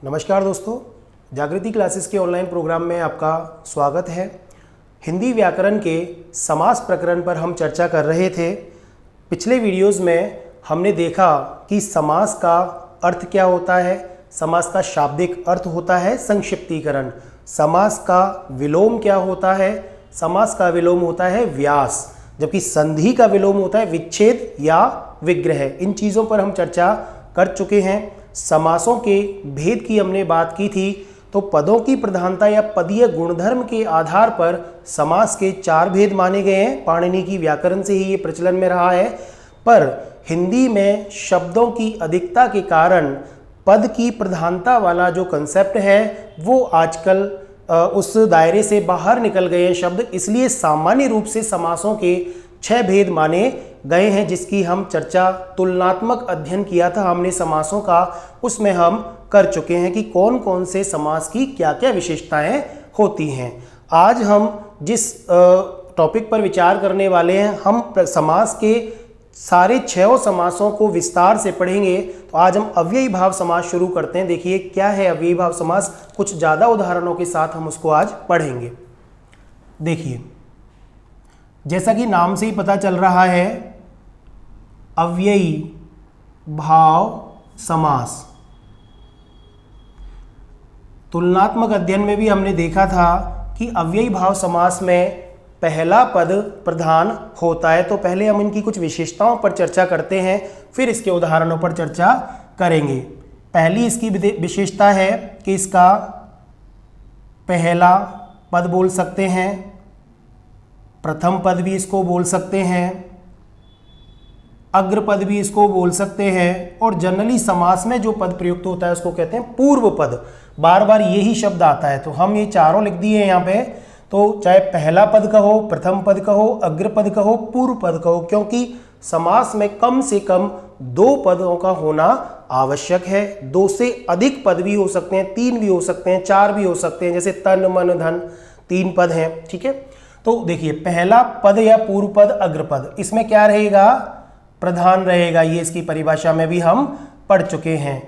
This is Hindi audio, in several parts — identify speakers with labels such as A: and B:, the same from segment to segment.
A: नमस्कार दोस्तों, जागृति क्लासेस के ऑनलाइन प्रोग्राम में आपका स्वागत है। हिंदी व्याकरण के समास प्रकरण पर हम चर्चा कर रहे थे। पिछले वीडियोस में हमने देखा कि समास का अर्थ क्या होता है। समास का शाब्दिक अर्थ होता है संक्षिप्तीकरण। समास का विलोम क्या होता है? समास का विलोम होता है व्यास, जबकि संधि का विलोम होता है विच्छेद या विग्रह। इन चीज़ों पर हम चर्चा कर चुके हैं। समासों के भेद की हमने बात की थी। तो पदों की प्रधानता या पदीय गुणधर्म के आधार पर समास के 4 भेद माने गए हैं। पाणिनि की व्याकरण से ही ये प्रचलन में रहा है, पर हिंदी में शब्दों की अधिकता के कारण पद की प्रधानता वाला जो कंसेप्ट है वो आजकल उस दायरे से बाहर निकल गए हैं शब्द। इसलिए सामान्य रूप से समासों के 6 भेद माने गए हैं, जिसकी हम चर्चा तुलनात्मक अध्ययन किया था हमने समासों का, उसमें हम कर चुके हैं कि कौन कौन से समास की क्या क्या विशेषताएं होती हैं। आज हम जिस टॉपिक पर विचार करने वाले हैं, हम समास के सारे 6 समासों को विस्तार से पढ़ेंगे। तो आज हम अव्ययी भाव समास शुरू करते हैं। देखिए क्या है अव्ययी भाव समास, कुछ ज़्यादा उदाहरणों के साथ हम उसको आज पढ़ेंगे। देखिए, जैसा कि नाम से ही पता चल रहा है, अव्ययी भाव समास। तुलनात्मक अध्ययन में भी हमने देखा था कि अव्ययी भाव समास में पहला पद प्रधान होता है। तो पहले हम इनकी कुछ विशेषताओं पर चर्चा करते हैं, फिर इसके उदाहरणों पर चर्चा करेंगे। पहली इसकी विशेषता है कि इसका पहला पद बोल सकते हैं, प्रथम पद भी इसको बोल सकते हैं, अग्र पद भी इसको बोल सकते हैं, और जनरली समास में जो पद प्रयुक्त होता है उसको कहते हैं पूर्व पद। बार बार यही शब्द आता है, तो हम ये चारों लिख दिए हैं यहाँ पे। तो चाहे पहला पद कहो, प्रथम पद कहो, अग्र पद कहो, पूर्व पद कहो, क्योंकि समास में कम से कम 2 पदों का होना आवश्यक है। 2 से अधिक पद भी हो सकते हैं, 3 भी हो सकते हैं, 4 भी हो सकते हैं, जैसे तन मन धन 3 पद हैं। ठीक है, तो देखिए पहला पद या पूर्व पद, अग्र पद, इसमें क्या रहेगा? प्रधान रहेगा। ये इसकी परिभाषा में भी हम पढ़ चुके हैं।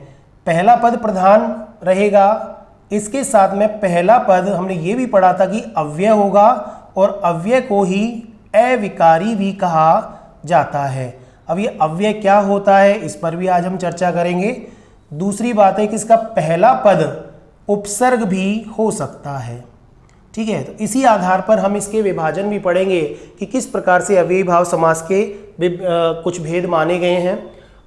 A: पहला पद प्रधान रहेगा। इसके साथ में पहला पद हमने ये भी पढ़ा था कि अव्यय होगा, और अव्यय को ही अविकारी भी कहा जाता है। अब ये अव्यय क्या होता है, इस पर भी आज हम चर्चा करेंगे। दूसरी बात है कि इसका पहला पद उपसर्ग भी हो सकता है। ठीक है, तो इसी आधार पर हम इसके विभाजन भी पढ़ेंगे कि किस प्रकार से अव्ययी भाव समास के कुछ भेद माने गए हैं।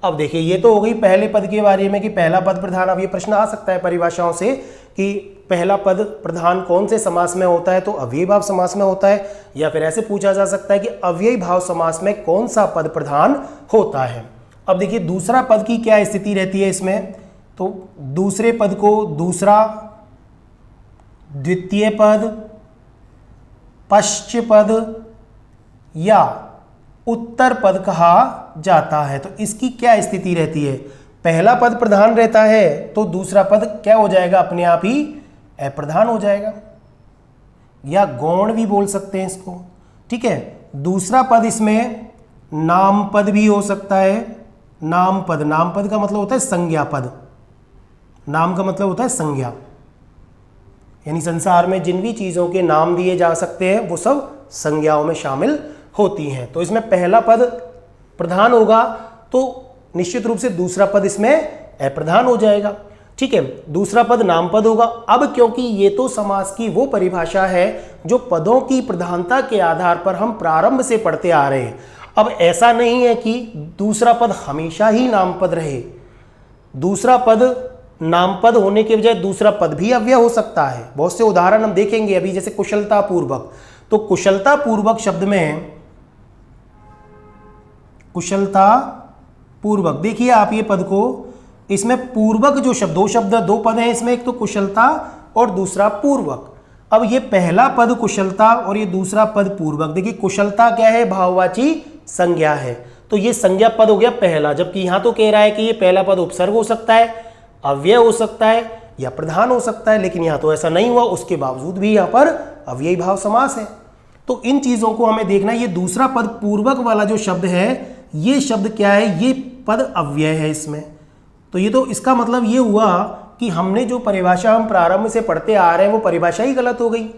A: अब देखिए, ये तो हो गई पहले पद के बारे में कि पहला पद प्रधान। अब ये प्रश्न आ सकता है परिभाषाओं से कि पहला पद प्रधान कौन से समास में होता है, तो अव्ययी भाव समास में होता है। या फिर ऐसे पूछा जा सकता है कि अव्ययी भाव समास में कौन सा पद प्रधान होता है। अब देखिए दूसरा पद की क्या स्थिति रहती है इसमें। तो दूसरे पद को दूसरा, द्वितीय पद, पश्च पद या उत्तर पद कहा जाता है। तो इसकी क्या स्थिति रहती है? पहला पद प्रधान रहता है तो दूसरा पद क्या हो जाएगा? अपने आप ही अप्रधान हो जाएगा, या गौण भी बोल सकते हैं इसको। ठीक है, दूसरा पद इसमें नाम पद भी हो सकता है। नाम पद, नाम पद का मतलब होता है संज्ञा पद। नाम का मतलब होता है संज्ञा, यानी संसार में जिन भी चीज़ों के नाम दिए जा सकते हैं वो सब संज्ञाओं में शामिल होती हैं। तो इसमें पहला पद प्रधान होगा तो निश्चित रूप से दूसरा पद इसमें अप्रधान हो जाएगा। ठीक है, दूसरा पद नाम पद होगा। अब क्योंकि ये तो समास की वो परिभाषा है जो पदों की प्रधानता के आधार पर हम प्रारंभ से पढ़ते आ रहे हैं। अब ऐसा नहीं है कि दूसरा पद हमेशा ही नाम पद रहे। दूसरा पद नाम पद होने के बजाय दूसरा पद भी अव्यय हो सकता है। बहुत से उदाहरण हम देखेंगे अभी, जैसे कुशलता पूर्वक। तो कुशलता पूर्वक शब्द में, कुशलता पूर्वक, देखिए आप ये पद को, इसमें पूर्वक जो शब्द, दो पद हैं इसमें, एक तो कुशलता और दूसरा पूर्वक। अब ये पहला पद कुशलता और ये दूसरा पद पूर्वक। देखिए कुशलता क्या है? भाववाची संज्ञा है, तो ये संज्ञा पद हो गया पहला। जबकि यहां तो कह रहा है कि ये पहला पद उपसर्ग हो सकता है, अव्यय हो सकता है या प्रधान हो सकता है, लेकिन यहां तो ऐसा नहीं हुआ। उसके बावजूद भी यहां पर अव्ययी भाव समास है। तो इन चीजों को हमें देखना। ये दूसरा पद पूर्वक वाला जो शब्द है, ये शब्द क्या है? ये पद अव्यय है इसमें। तो ये तो इसका मतलब ये हुआ कि हमने जो परिभाषा हम प्रारंभ से पढ़ते आ रहे हैं वो परिभाषा ही गलत हो गई।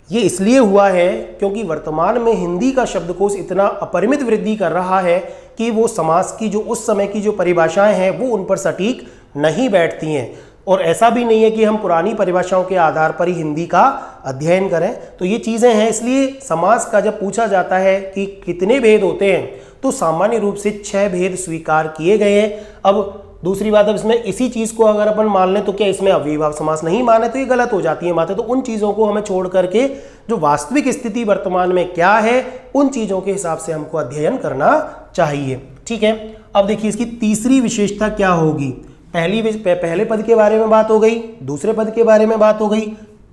A: ये इसलिए हुआ है क्योंकि वर्तमान में हिंदी का शब्दकोश इतना अपरिमित वृद्धि कर रहा है कि वो समास की जो उस समय की जो परिभाषाएं हैं वो उन पर सटीक नहीं बैठती हैं। और ऐसा भी नहीं है कि हम पुरानी परिभाषाओं के आधार पर ही हिंदी का अध्ययन करें। तो ये चीज़ें हैं, इसलिए समास का जब पूछा जाता है कि कितने भेद होते हैं तो सामान्य रूप से 6 भेद स्वीकार किए गए हैं। अब दूसरी बात, अब इसमें इसी चीज़ को अगर अपन मान लें तो क्या इसमें अव्ययीभाव समास नहीं माने तो ये गलत हो जाती है बातें। तो उन चीज़ों को हमें छोड़ करके जो वास्तविक स्थिति वर्तमान में क्या है उन चीज़ों के हिसाब से हमको अध्ययन करना चाहिए। ठीक है, अब देखिए इसकी तीसरी विशेषता क्या होगी। पहले पद के बारे में बात हो गई, दूसरे पद के बारे में बात हो गई,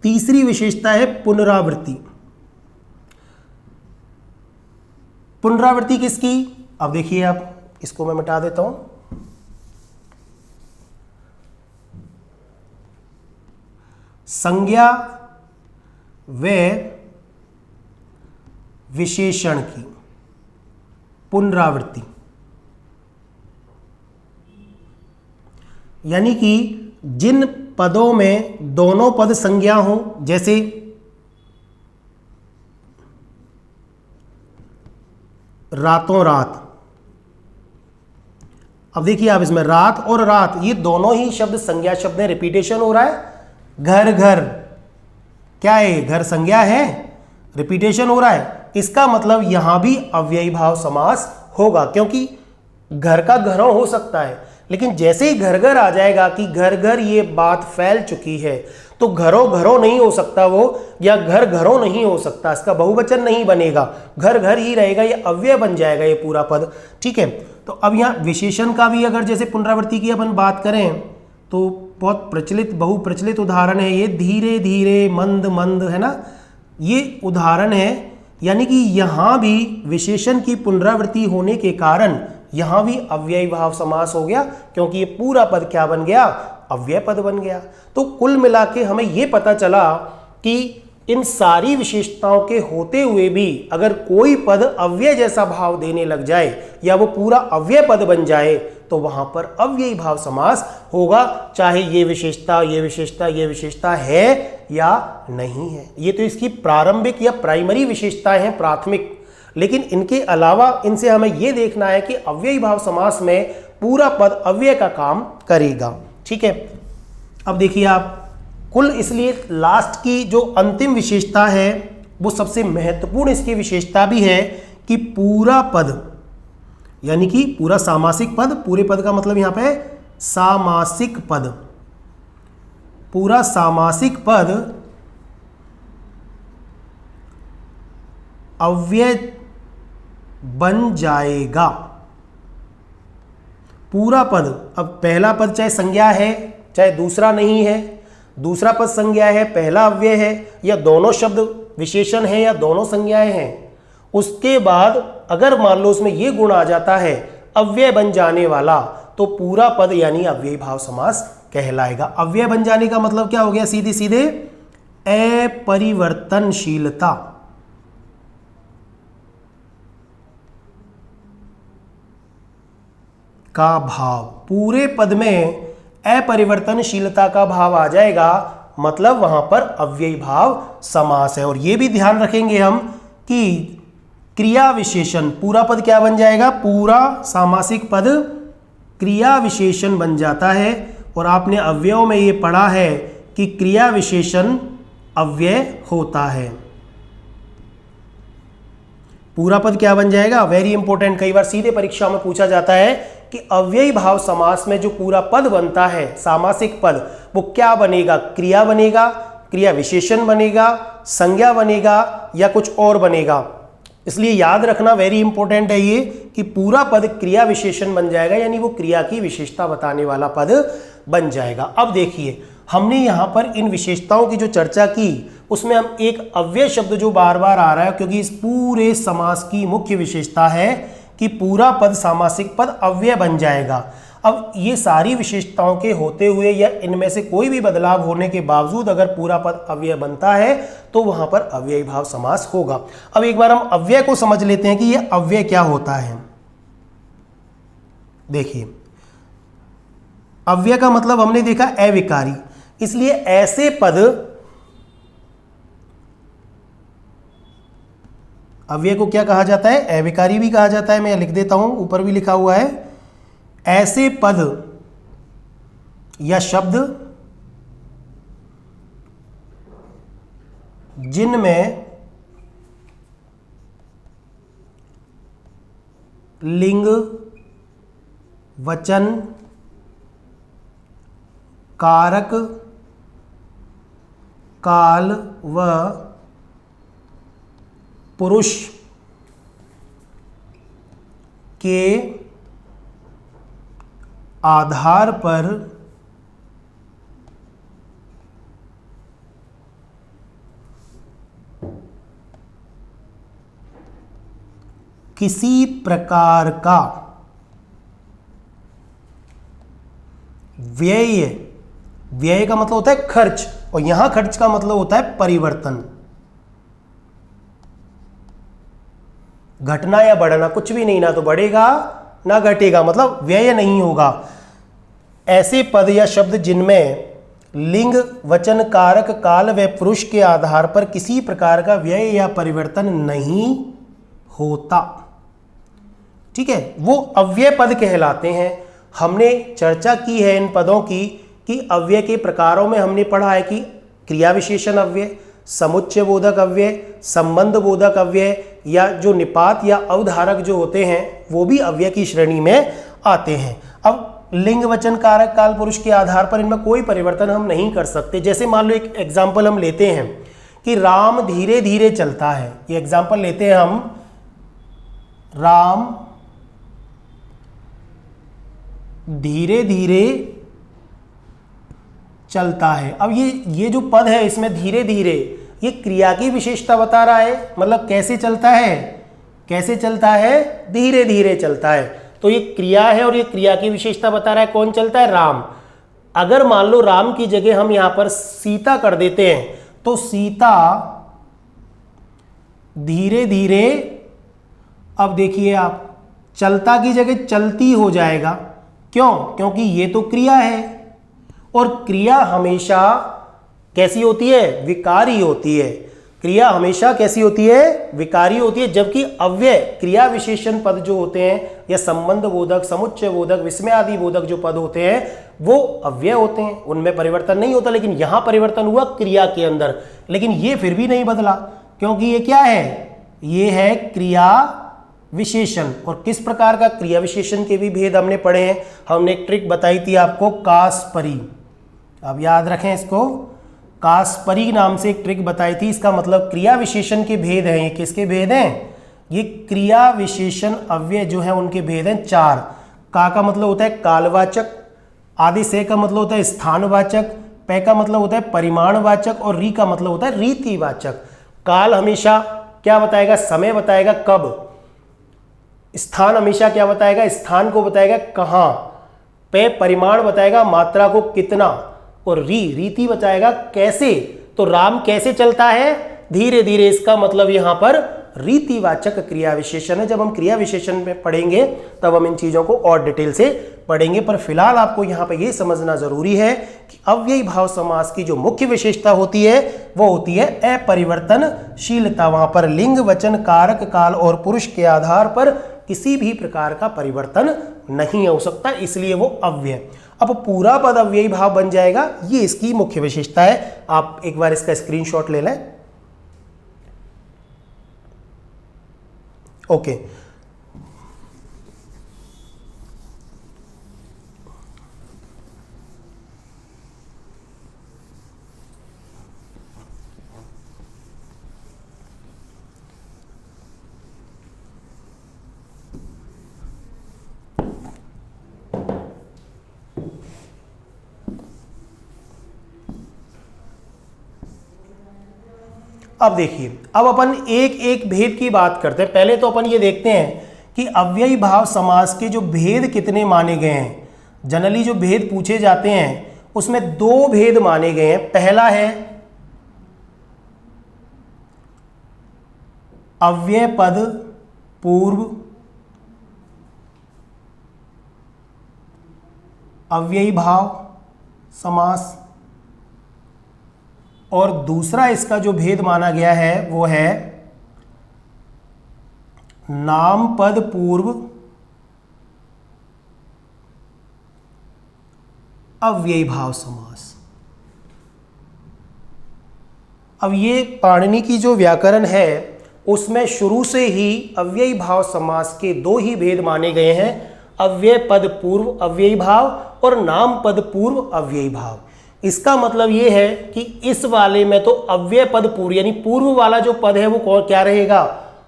A: तीसरी विशेषता है पुनरावृत्ति। पुनरावृत्ति किसकी, अब देखिए आप, इसको मैं मिटा देता हूं। संज्ञा व विशेषण की पुनरावृत्ति, यानी कि जिन पदों में दोनों पद संज्ञा हो, जैसे रातों रात। अब देखिए आप, इसमें रात और रात ये दोनों ही शब्द संज्ञा शब्द है, रिपीटेशन हो रहा है। घर घर क्या है, घर संज्ञा है, रिपीटेशन हो रहा है। इसका मतलब यहां भी अव्ययीभाव समास होगा, क्योंकि घर का घरों हो सकता है, लेकिन जैसे ही घर घर आ जाएगा कि घर घर ये बात फैल चुकी है तो घरों घरों नहीं हो सकता वो, या घर घरों नहीं हो सकता, इसका बहुवचन नहीं बनेगा, घर घर ही रहेगा, ये अव्यय बन जाएगा ये पूरा पद। ठीक है, तो अब यहाँ विशेषण का भी अगर जैसे पुनरावृत्ति की अपन बात करें तो बहुत प्रचलित बहुप्रचलित उदाहरण है ये, धीरे धीरे मंद मंद, है ना, ये उदाहरण है। यानी कि यहाँ भी विशेषण की पुनरावृत्ति होने के कारण यहाँ भी अव्ययीभाव समास हो गया, क्योंकि ये पूरा पद क्या बन गया, अव्यय पद बन गया। तो कुल मिला के हमें ये पता चला कि इन सारी विशेषताओं के होते हुए भी अगर कोई पद अव्यय जैसा भाव देने लग जाए या वो पूरा अव्यय पद बन जाए तो वहां पर अव्ययीभाव समास होगा, चाहे ये विशेषता है या नहीं है। ये तो इसकी प्रारंभिक या प्राइमरी विशेषताएं हैं, प्राथमिक। लेकिन इनके अलावा इनसे हमें यह देखना है कि अव्ययीभाव समास में पूरा पद अव्यय का काम करेगा। ठीक है, अब देखिए आप, कुल इसलिए लास्ट की जो अंतिम विशेषता है वो सबसे महत्वपूर्ण इसकी विशेषता भी है कि पूरा पद, यानी कि पूरा सामासिक पद, पूरे पद का मतलब यहां पे सामासिक पद, पूरा सामासिक पद अव्यय बन जाएगा। पूरा पद, अब पहला पद चाहे संज्ञा है चाहे दूसरा नहीं है, दूसरा पद संज्ञा है पहला अव्यय है, या दोनों शब्द विशेषण है या दोनों संज्ञाएं हैं, उसके बाद अगर मान लो उसमें यह गुण आ जाता है अव्यय बन जाने वाला तो पूरा पद यानी अव्ययीभाव समास कहलाएगा। अव्यय बन जाने का मतलब क्या हो गया, सीधे सीधे अपरिवर्तनशीलता। का भाव, पूरे पद में अपरिवर्तनशीलता का भाव आ जाएगा, मतलब वहां पर अव्ययीभाव समास है। और यह भी ध्यान रखेंगे हम कि क्रिया विशेषण, पूरा पद क्या बन जाएगा, पूरा सामासिक पद क्रिया विशेषण बन जाता है। और आपने अव्ययों में ये पढ़ा है कि क्रिया विशेषण अव्यय होता है। पूरा पद क्या बन जाएगा, वेरी इंपॉर्टेंट, कई बार सीधे परीक्षा में पूछा जाता है कि अव्ययीभाव समास में जो पूरा पद बनता है सामासिक पद, वो क्या बनेगा, क्रिया बनेगा, क्रिया विशेषण बनेगा, संज्ञा बनेगा या कुछ और बनेगा। इसलिए याद रखना, वेरी इंपॉर्टेंट है ये कि पूरा पद क्रिया विशेषण बन जाएगा, यानी वो क्रिया की विशेषता बताने वाला पद बन जाएगा। अब देखिए, हमने यहाँ पर इन विशेषताओं की जो चर्चा की उसमें हम एक अव्यय शब्द जो बार बार आ रहा है, क्योंकि इस पूरे समास की मुख्य विशेषता है कि पूरा पद सामासिक पद अव्यय बन जाएगा। अब ये सारी विशेषताओं के होते हुए या इनमें से कोई भी बदलाव होने के बावजूद अगर पूरा पद अव्यय बनता है तो वहां पर अव्ययीभाव समास होगा। अब एक बार हम अव्यय को समझ लेते हैं कि यह अव्यय क्या होता है। देखिए, अव्यय का मतलब हमने देखा अविकारी, इसलिए ऐसे पद, अव्यय को क्या कहा जाता है? अविकारी भी कहा जाता है। मैं लिख देता हूं, ऊपर भी लिखा हुआ है, ऐसे पद या शब्द जिनमें लिंग, वचन, कारक, काल व पुरुष के आधार पर किसी प्रकार का व्यय, व्यय का मतलब होता है खर्च, और यहां खर्च का मतलब होता है परिवर्तन, घटना या बढ़ना, कुछ भी नहीं, ना तो बढ़ेगा ना घटेगा, मतलब व्यय नहीं होगा। ऐसे पद या शब्द जिनमें लिंग, वचन, कारक, काल व पुरुष के आधार पर किसी प्रकार का व्यय या परिवर्तन नहीं होता, ठीक है, वो अव्यय पद कहलाते हैं। हमने चर्चा की है इन पदों की कि अव्यय के प्रकारों में हमने पढ़ा है कि क्रिया विशेषण अव्यय, समुच्चय बोधक अव्यय, संबंध बोधक अव्यय, या जो निपात या अवधारक जो होते हैं वो भी अव्यय की श्रेणी में आते हैं। अब लिंग, वचन, कारक, काल, पुरुष के आधार पर इनमें कोई परिवर्तन हम नहीं कर सकते। जैसे मान लो एक एग्जाम्पल हम लेते हैं कि राम धीरे धीरे चलता है, ये एग्जाम्पल लेते हैं हम, राम धीरे धीरे चलता है। अब ये जो पद है इसमें धीरे धीरे, ये क्रिया की विशेषता बता रहा है, मतलब कैसे चलता है, कैसे चलता है, धीरे धीरे चलता है, तो ये क्रिया है और ये क्रिया की विशेषता बता रहा है। कौन चलता है? राम। अगर मान लो राम की जगह हम यहां पर सीता कर देते हैं तो सीता धीरे धीरे, अब देखिए आप, चलता की जगह चलती हो जाएगा। क्यों? क्योंकि ये तो क्रिया है और क्रिया हमेशा कैसी होती है? विकारी होती है। क्रिया हमेशा कैसी होती है? विकारी होती है। जबकि अव्यय क्रिया विशेषण पद जो होते हैं या संबंध बोधक, समुच्चय बोधक, विस्मय आदि बोधक जो पद होते हैं वो अव्यय होते हैं, उनमें परिवर्तन नहीं होता। लेकिन यहां परिवर्तन हुआ क्रिया के अंदर, लेकिन ये फिर भी नहीं बदला क्योंकि ये क्या है? ये है क्रिया विशेषण। और किस प्रकार का क्रिया विशेषण के भी भेद हमने पढ़े हैं। हमने एक ट्रिक बताई थी आपको, कास्परी, अब याद रखें इसको, कास्परी नाम से एक ट्रिक बताई थी। इसका मतलब क्रिया विशेषण के भेद हैं। ये किसके भेद हैं? ये क्रिया विशेषण अव्यय जो है उनके भेद हैं 4। का मतलब होता है कालवाचक, आदि से का मतलब होता है स्थानवाचक, पै का मतलब होता है परिमाणवाचक और री का मतलब होता है रीतिवाचक। काल हमेशा क्या बताएगा? समय बताएगा, कब। स्थान हमेशा क्या बताएगा? स्थान को बताएगा, कहां। पे परिमाण बताएगा, मात्रा को कितना। और रीति बताएगा कैसे। तो राम कैसे चलता है? धीरे धीरे। इसका मतलब यहां पर रीतिवाचक क्रिया विशेषण है। जब हम क्रिया विशेषण में पढ़ेंगे तब हम इन चीजों को और डिटेल से पढ़ेंगे, पर फिलहाल आपको यहां पर यह समझना जरूरी है कि अव्ययी भाव समास की जो मुख्य विशेषता होती है वो होती है अपरिवर्तनशीलता। वहां पर लिंग, वचन, कारक, काल और पुरुष के आधार पर किसी भी प्रकार का परिवर्तन नहीं हो सकता, इसलिए वो अव्यय। अब पूरा पद अव्ययी भाव बन जाएगा, ये इसकी मुख्य विशेषता है। आप एक बार इसका स्क्रीनशॉट ले लें। ओके, अब देखिए, अब अपन एक एक भेद की बात करते हैं। पहले तो अपन ये देखते हैं कि अव्ययी भाव समास के जो भेद कितने माने गए हैं। जनरली जो भेद पूछे जाते हैं उसमें 2 भेद माने गए हैं। पहला है अव्यय पद पूर्व अव्ययी भाव समास। और दूसरा इसका जो भेद माना गया है वो है नाम पद पूर्व अव्ययी भाव समास। अब ये पाणिनि की जो व्याकरण है उसमें शुरू से ही अव्ययी भाव समास के दो ही भेद माने गए हैं, अव्यय पद पूर्व अव्ययी भाव और नाम पद पूर्व अव्ययी भाव। इसका मतलब ये है कि इस वाले में तो अव्यय पद पूर्व यानी पूर्व वाला जो पद है वो क्या रहेगा,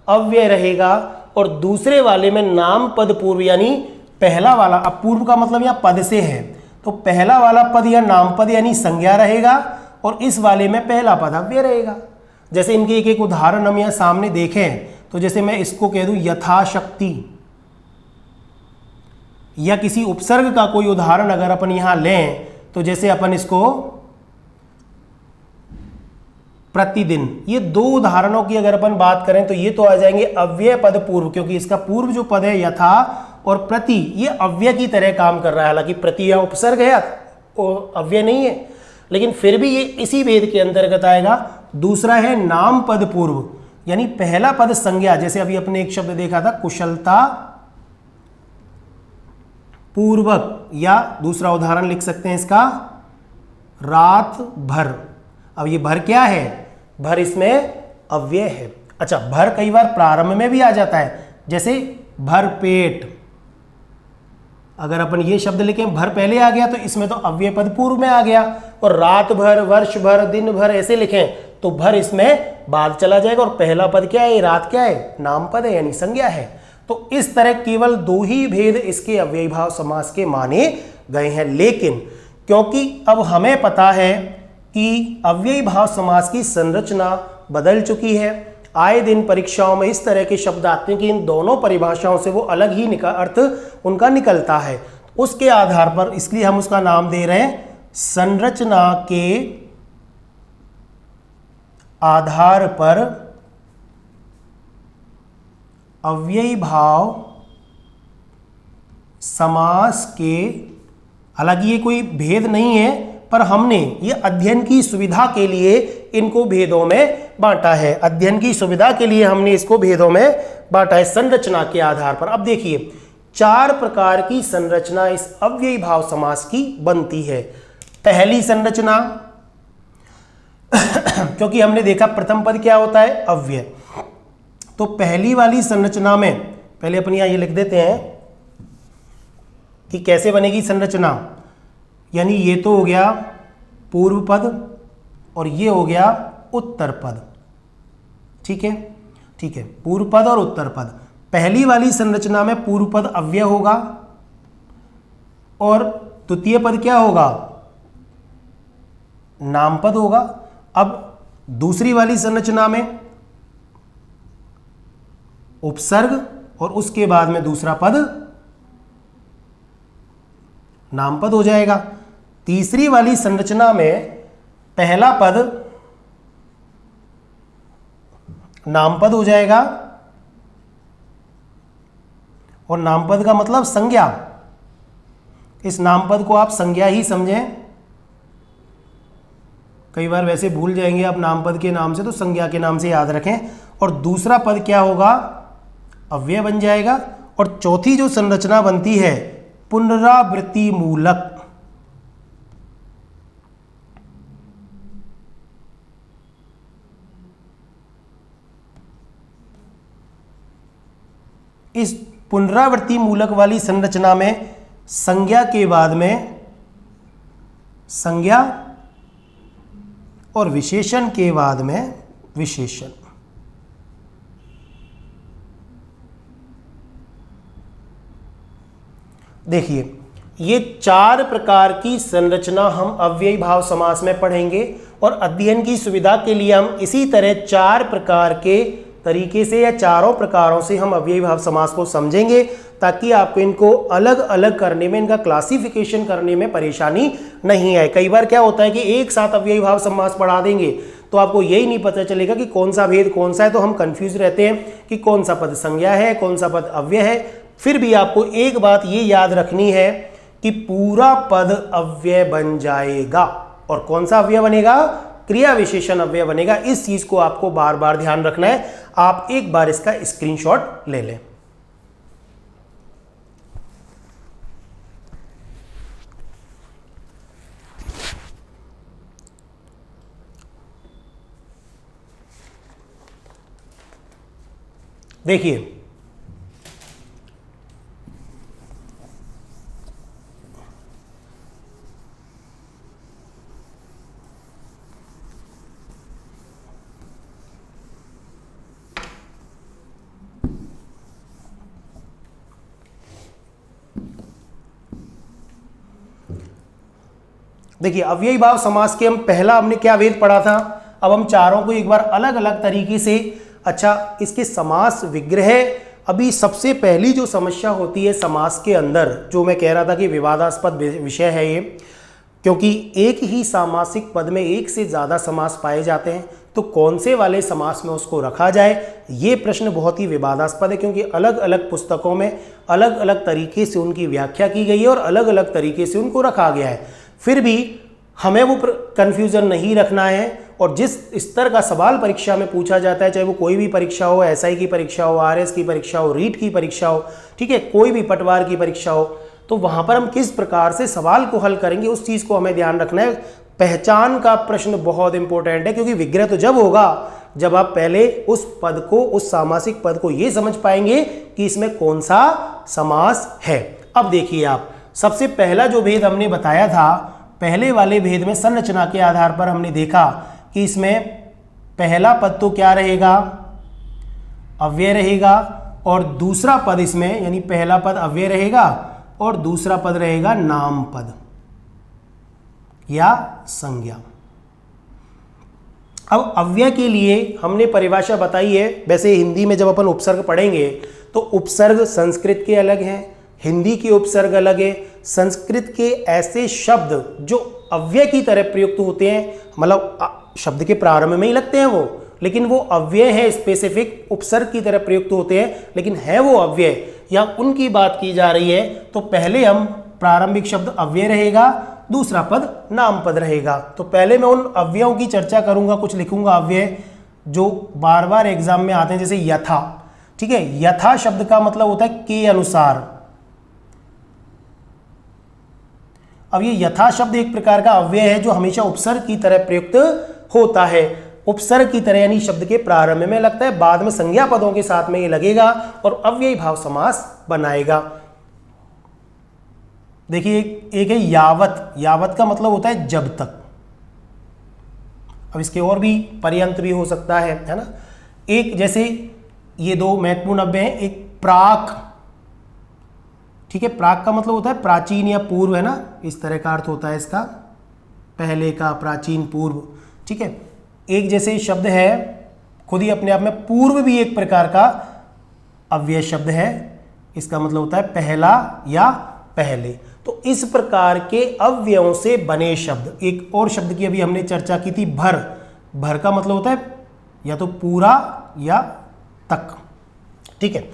A: अव्यय रहेगा, और दूसरे वाले में नाम पद पूर्व यानी पहला वाला, अब पूर्व का मतलब यहाँ पद से है तो पहला वाला पद या नाम पद यानी संज्ञा रहेगा और इस वाले में पहला पद अव्यय रहेगा। जैसे इनके एक एक उदाहरण हम यहाँ सामने देखें तो जैसे मैं इसको कह दूं यथाशक्ति, या किसी उपसर्ग का कोई उदाहरण अगर अपन यहां लें तो जैसे अपन इसको प्रतिदिन, ये दो उदाहरणों की अगर अपन बात करें तो ये तो आ जाएंगे अव्यय पद पूर्व, क्योंकि इसका पूर्व जो पद है यथा और प्रति ये अव्यय की तरह काम कर रहा है। हालांकि प्रति या उपसर्ग है और अव्यय नहीं है, लेकिन फिर भी ये इसी भेद के अंतर्गत आएगा। दूसरा है नाम पद पूर्व यानी पहला पद संज्ञा, जैसे अभी अपने एक शब्द देखा था कुशलता पूर्वक, या दूसरा उदाहरण लिख सकते हैं इसका रात भर। अब ये भर क्या है, भर इसमें अव्यय है। अच्छा, भर कई बार प्रारंभ में भी आ जाता है, जैसे भर पेट, अगर अपन ये शब्द लिखें भर पहले आ गया तो इसमें तो अव्यय पद पूर्व में आ गया, और रात भर, वर्ष भर, दिन भर ऐसे लिखें तो भर इसमें बाद चला जाएगा और पहला पद क्या है, रात क्या है, नाम पद है यानी संज्ञा है। तो इस तरह केवल दो ही भेद इसके अव्ययी भाव समास के माने गए हैं। लेकिन क्योंकि अब हमें पता है कि अव्ययी भाव समास की संरचना बदल चुकी है, आए दिन परीक्षाओं में इस तरह के शब्द आते हैं कि इन दोनों परिभाषाओं से वो अलग ही अर्थ उनका निकलता है, उसके आधार पर इसलिए हम उसका नाम दे रहे हैं संरचना के आधार पर अव्ययी भाव समास के। हालांकि ये कोई भेद नहीं है, पर हमने ये अध्ययन की सुविधा के लिए इनको भेदों में बांटा है, अध्ययन की सुविधा के लिए हमने इसको भेदों में बांटा है संरचना के आधार पर। अब देखिए 4 प्रकार की संरचना इस अव्ययी भाव समास की बनती है। पहली संरचना क्योंकि हमने देखा प्रथम पद क्या होता है, अव्यय, तो पहली वाली संरचना में पहले अपन यहां ये लिख देते हैं कि कैसे बनेगी संरचना, यानी ये तो हो गया पूर्व पद और ये हो गया उत्तर पद। ठीक है, ठीक है, पूर्व पद और उत्तर पद। पहली वाली संरचना में पूर्व पद अव्यय होगा और द्वितीय पद क्या होगा, नाम पद होगा। अब दूसरी वाली संरचना में उपसर्ग और उसके बाद में दूसरा पद नाम पद हो जाएगा। तीसरी वाली संरचना में पहला पद नाम पद हो जाएगा, और नाम पद का मतलब संज्ञा, इस नाम पद को आप संज्ञा ही समझें, कई बार वैसे भूल जाएंगे आप नाम पद के नाम से, तो संज्ञा के नाम से याद रखें। और दूसरा पद क्या होगा, अव्यय बन जाएगा। और चौथी जो संरचना बनती है पुनरावृत्ति मूलक, इस पुनरावृत्ति मूलक वाली संरचना में संज्ञा के बाद में संज्ञा और विशेषण के बाद में विशेषण। देखिए ये 4 प्रकार की संरचना हम अव्ययी भाव समास में पढ़ेंगे, और अध्ययन की सुविधा के लिए हम इसी तरह 4 प्रकार के तरीके से या चारों प्रकारों से हम अव्ययी भाव समास को समझेंगे, ताकि आपको इनको अलग अलग करने में, इनका क्लासिफिकेशन करने में परेशानी नहीं आए। कई बार क्या होता है कि एक साथ अव्ययी भाव समास पढ़ा देंगे तो आपको यही नहीं पता चलेगा कि कौन सा भेद कौन सा है, तो हम कंफ्यूज रहते हैं कि कौन सा पद संज्ञा है, कौन सा पद अव्यय है। फिर भी आपको एक बात ये याद रखनी है कि पूरा पद अव्यय बन जाएगा। और कौन सा अव्यय बनेगा? क्रिया विशेषण अव्यय बनेगा। इस चीज को आपको बार बार ध्यान रखना है। आप एक बार इसका स्क्रीनशॉट ले लें। देखिए, देखिए अव्ययी भाव समास के हम पहला हमने क्या वेद पढ़ा था। अब हम चारों को एक बार अलग अलग तरीके से, अच्छा इसके समास विग्रह, अभी सबसे पहली जो समस्या होती है समास के अंदर, जो मैं कह रहा था कि विवादास्पद विषय है ये, क्योंकि एक ही सामासिक पद में एक से ज़्यादा समास पाए जाते हैं, तो कौन से वाले समास में उसको रखा जाए, ये प्रश्न बहुत ही विवादास्पद है। क्योंकि अलग अलग पुस्तकों में अलग अलग तरीके से उनकी व्याख्या की गई है और अलग अलग तरीके से उनको रखा गया है। फिर भी हमें वो कन्फ्यूज़न नहीं रखना है। और जिस स्तर का सवाल परीक्षा में पूछा जाता है, चाहे वो कोई भी परीक्षा हो, एसआई की परीक्षा हो, आरएस की परीक्षा हो, रीट की परीक्षा हो, ठीक है, कोई भी पटवार की परीक्षा हो, तो वहाँ पर हम किस प्रकार से सवाल को हल करेंगे उस चीज़ को हमें ध्यान रखना है। पहचान का प्रश्न बहुत इंपॉर्टेंट है, क्योंकि विग्रह तो जब होगा जब आप पहले उस पद को, उस सामासिक पद को ये समझ पाएंगे कि इसमें कौन सा समास है। अब देखिए आप, सबसे पहला जो भेद हमने बताया था, पहले वाले भेद में संरचना के आधार पर हमने देखा कि इसमें पहला पद तो क्या रहेगा? अव्यय रहेगा। और दूसरा पद इसमें, यानी पहला पद अव्यय रहेगा और दूसरा पद रहेगा नाम पद या संज्ञा। अब अव्यय के लिए हमने परिभाषा बताई है। वैसे हिंदी में जब अपन उपसर्ग पढ़ेंगे तो उपसर्ग संस्कृत के अलग हैं, हिंदी के उपसर्ग अलग है। संस्कृत के ऐसे शब्द जो अव्यय की तरह प्रयुक्त होते हैं, मतलब शब्द के प्रारंभ में ही लगते हैं वो, लेकिन वो अव्यय है, स्पेसिफिक उपसर्ग की तरह प्रयुक्त होते हैं, लेकिन है वो अव्यय, या उनकी बात की जा रही है। तो पहले हम प्रारंभिक शब्द अव्यय रहेगा, दूसरा पद नाम पद रहेगा। तो पहले मैं उन अव्ययों की चर्चा करूंगा, कुछ लिखूंगा अव्यय जो बार बार एग्जाम में आते हैं, जैसे यथा। ठीक है, यथा शब्द का मतलब होता है के अनुसार। अब ये यथा शब्द एक प्रकार का अव्यय है जो हमेशा उपसर्ग की तरह प्रयुक्त होता है। उपसर्ग की तरह यानी शब्द के प्रारंभ में लगता है, बाद में संज्ञा पदों के साथ में ये लगेगा और अव्ययी भाव समास बनाएगा। देखिए एक है यावत। यावत का मतलब होता है जब तक। अब इसके और भी पर्यंत भी हो सकता है ना। एक जैसे ये दो महत्वपूर्ण अव्यय हैं, एक प्राक। ठीक है, प्राक का मतलब होता है प्राचीन या पूर्व, है ना, इस तरह का अर्थ होता है इसका, पहले का, प्राचीन, पूर्व। ठीक है, एक जैसे शब्द है खुद ही अपने आप में पूर्व भी एक प्रकार का अव्यय शब्द है, इसका मतलब होता है पहला या पहले। तो इस प्रकार के अव्ययों से बने शब्द। एक और शब्द की अभी हमने चर्चा की थी, भर। भर का मतलब होता है या तो पूरा या तक। ठीक है,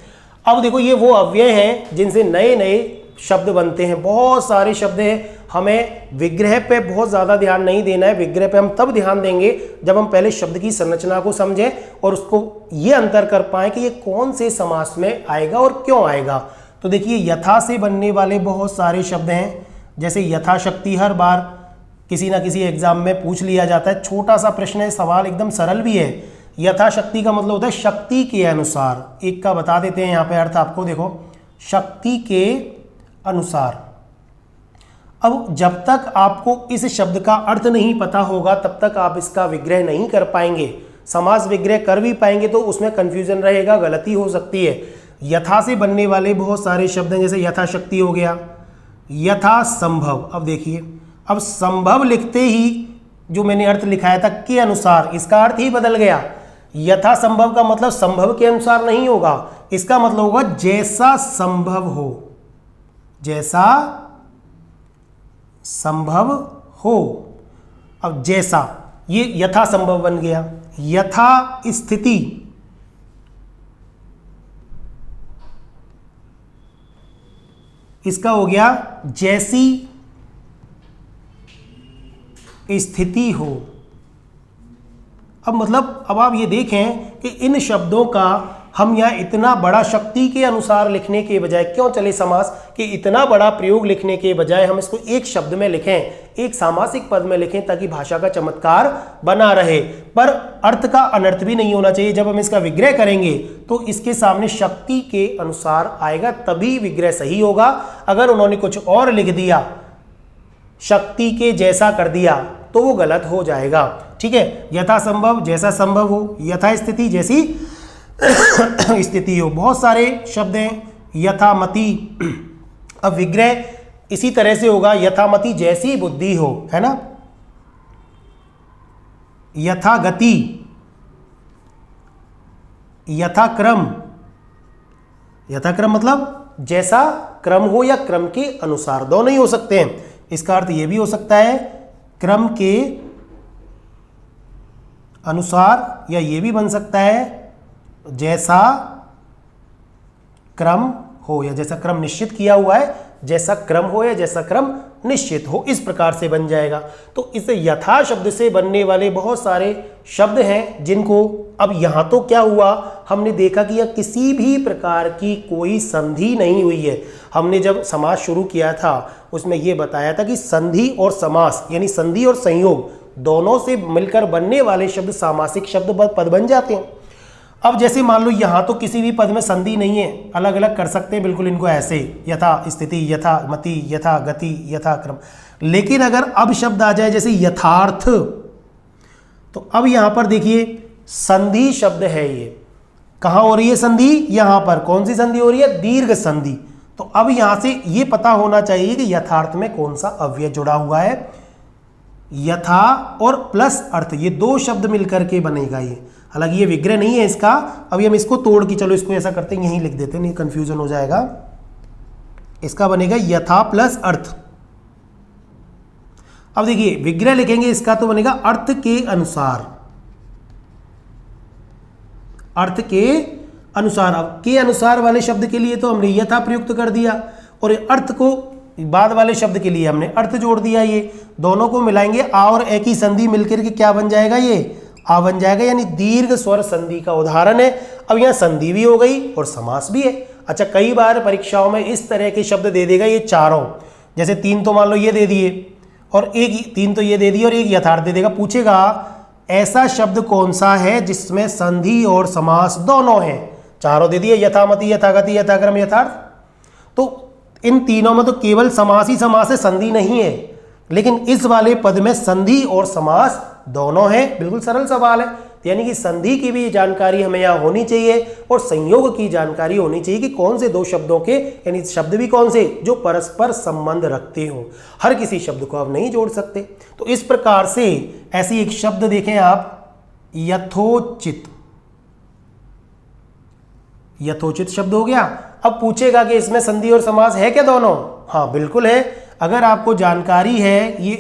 A: अब देखो ये वो अव्यय हैं जिनसे नए नए शब्द बनते हैं। बहुत सारे शब्द हैं, हमें विग्रह पे बहुत ज़्यादा ध्यान नहीं देना है। विग्रह पे हम तब ध्यान देंगे जब हम पहले शब्द की संरचना को समझें और उसको ये अंतर कर पाएं कि ये कौन से समास में आएगा और क्यों आएगा। तो देखिए यथा से बनने वाले बहुत सारे शब्द हैं, जैसे यथाशक्ति। हर बार किसी ना किसी एग्जाम में पूछ लिया जाता है, छोटा सा प्रश्न है, सवाल एकदम सरल भी है। यथाशक्ति का मतलब होता है शक्ति के अनुसार। एक का बता देते हैं यहाँ पे अर्थ आपको, देखो, शक्ति के अनुसार। अब जब तक आपको इस शब्द का अर्थ नहीं पता होगा तब तक आप इसका विग्रह नहीं कर पाएंगे। समास विग्रह कर भी पाएंगे तो उसमें कंफ्यूजन रहेगा, गलती हो सकती है। यथा से बनने वाले बहुत सारे शब्द हैं, जैसे यथाशक्ति हो गया, यथा संभव। अब देखिए, अब संभव लिखते ही जो मैंने अर्थ लिखाया था के अनुसार, इसका अर्थ ही बदल गया। यथा संभव का मतलब संभव के अनुसार नहीं होगा, इसका मतलब होगा जैसा संभव हो, जैसा संभव हो। अब जैसा, ये यथा संभव बन गया। यथा स्थिति, इसका हो गया जैसी स्थिति हो। अब मतलब अब आप ये देखें कि इन शब्दों का हम यहाँ इतना बड़ा शक्ति के अनुसार लिखने के बजाय क्यों चले समास कि इतना बड़ा प्रयोग लिखने के बजाय हम इसको एक शब्द में लिखें, एक सामासिक पद में लिखें, ताकि भाषा का चमत्कार बना रहे, पर अर्थ का अनर्थ भी नहीं होना चाहिए। जब हम इसका विग्रह करेंगे तो इसके सामने शक्ति के अनुसार आएगा, तभी विग्रह सही होगा। अगर उन्होंने कुछ और लिख दिया, शक्ति के जैसा कर दिया, तो वो गलत हो जाएगा। ठीक है, यथासंभव जैसा संभव हो, यथा स्थिति जैसी स्थिति हो। बहुत सारे शब्द हैं, यथामति। अब विग्रह इसी तरह से होगा, यथामति जैसी बुद्धि हो, है ना। यथागति, यथाक्रम। यथाक्रम मतलब जैसा क्रम हो या क्रम के अनुसार, दोनों ही हो सकते हैं। इसका अर्थ यह भी हो सकता है क्रम के अनुसार, या ये भी बन सकता है जैसा क्रम हो, या जैसा क्रम निश्चित किया हुआ है, जैसा क्रम हो या जैसा क्रम निश्चित हो, इस प्रकार से बन जाएगा। तो इस यथा शब्द से बनने वाले बहुत सारे शब्द हैं, जिनको अब यहाँ तो क्या हुआ, हमने देखा कि यह किसी भी प्रकार की कोई संधि नहीं हुई है। हमने जब समास शुरू किया था उसमें यह बताया था कि संधि और समास यानी संधि और संयोग दोनों से मिलकर बनने वाले शब्द सामासिक शब्द पद बन जाते हैं। अब जैसे मान लो यहाँ तो किसी भी पद में संधि नहीं है, अलग अलग कर सकते हैं बिल्कुल इनको ऐसे, यथा स्थिति, यथा मति, यथा गति, यथा क्रम। लेकिन अगर अब शब्द आ जाए जैसे यथार्थ, तो अब यहाँ पर देखिए संधि शब्द है। ये कहाँ हो रही है संधि? यहाँ पर। कौन सी संधि हो रही है? दीर्घ संधि। तो अब यहाँ से ये पता होना चाहिए कि यथार्थ में कौन सा अव्यय जुड़ा हुआ है। यथा और प्लस अर्थ, ये दो शब्द मिलकर के बनेगा ये। हालांकि ये विग्रह नहीं है इसका, अभी हम इसको तोड़ के, चलो इसको ऐसा करते हैं, यहीं लिख देते हैं, नहीं कंफ्यूजन हो जाएगा। इसका बनेगा यथा प्लस अर्थ। अब देखिए विग्रह लिखेंगे इसका तो बनेगा अर्थ के अनुसार। अर्थ के अनुसार। अब के अनुसार वाले शब्द के लिए तो हमने यथा प्रयुक्त कर दिया, और अर्थ को बाद वाले शब्द के लिए हमने अर्थ जोड़ दिया। ये दोनों को मिलाएंगे, आ और ए की संधि मिलकर के क्या बन जाएगा? ये आ बन जाएगा, यानी दीर्घ स्वर संधि का उदाहरण है। अब यहाँ संधि भी हो गई और समास भी है। अच्छा, कई बार परीक्षाओं में इस तरह के शब्द दे देगा ये चारों, जैसे तीन तो मान लो ये दे दिए और एक, तीन तो ये दे दिए और एक यथार्थ दे देगा। पूछेगा ऐसा शब्द कौन सा है जिसमें संधि और समास दोनों हैं? चारों दे दिए, यथामति, यथागति, यथाक्रम, यथार्थ। तो इन तीनों में तो केवल समास ही समास है, संधि नहीं है। लेकिन इस वाले पद में संधि और समास दोनों हैं। बिल्कुल सरल सवाल है। यानी कि संधि की भी जानकारी हमें यहाँ होनी चाहिए और संयोग की जानकारी होनी चाहिए कि कौन से दो शब्दों के, यानी शब्द भी कौन से जो परस्पर संबंध रखते हो। हर किसी शब्द को आप नहीं जोड़ सकते। तो इस प्रकार से ऐसी एक शब्द देखें आप, यथोचित। यथोचित शब्द हो गया। अब पूछेगा कि इसमें संधि और समास है क्या दोनों? हाँ बिल्कुल है। अगर आपको जानकारी है ये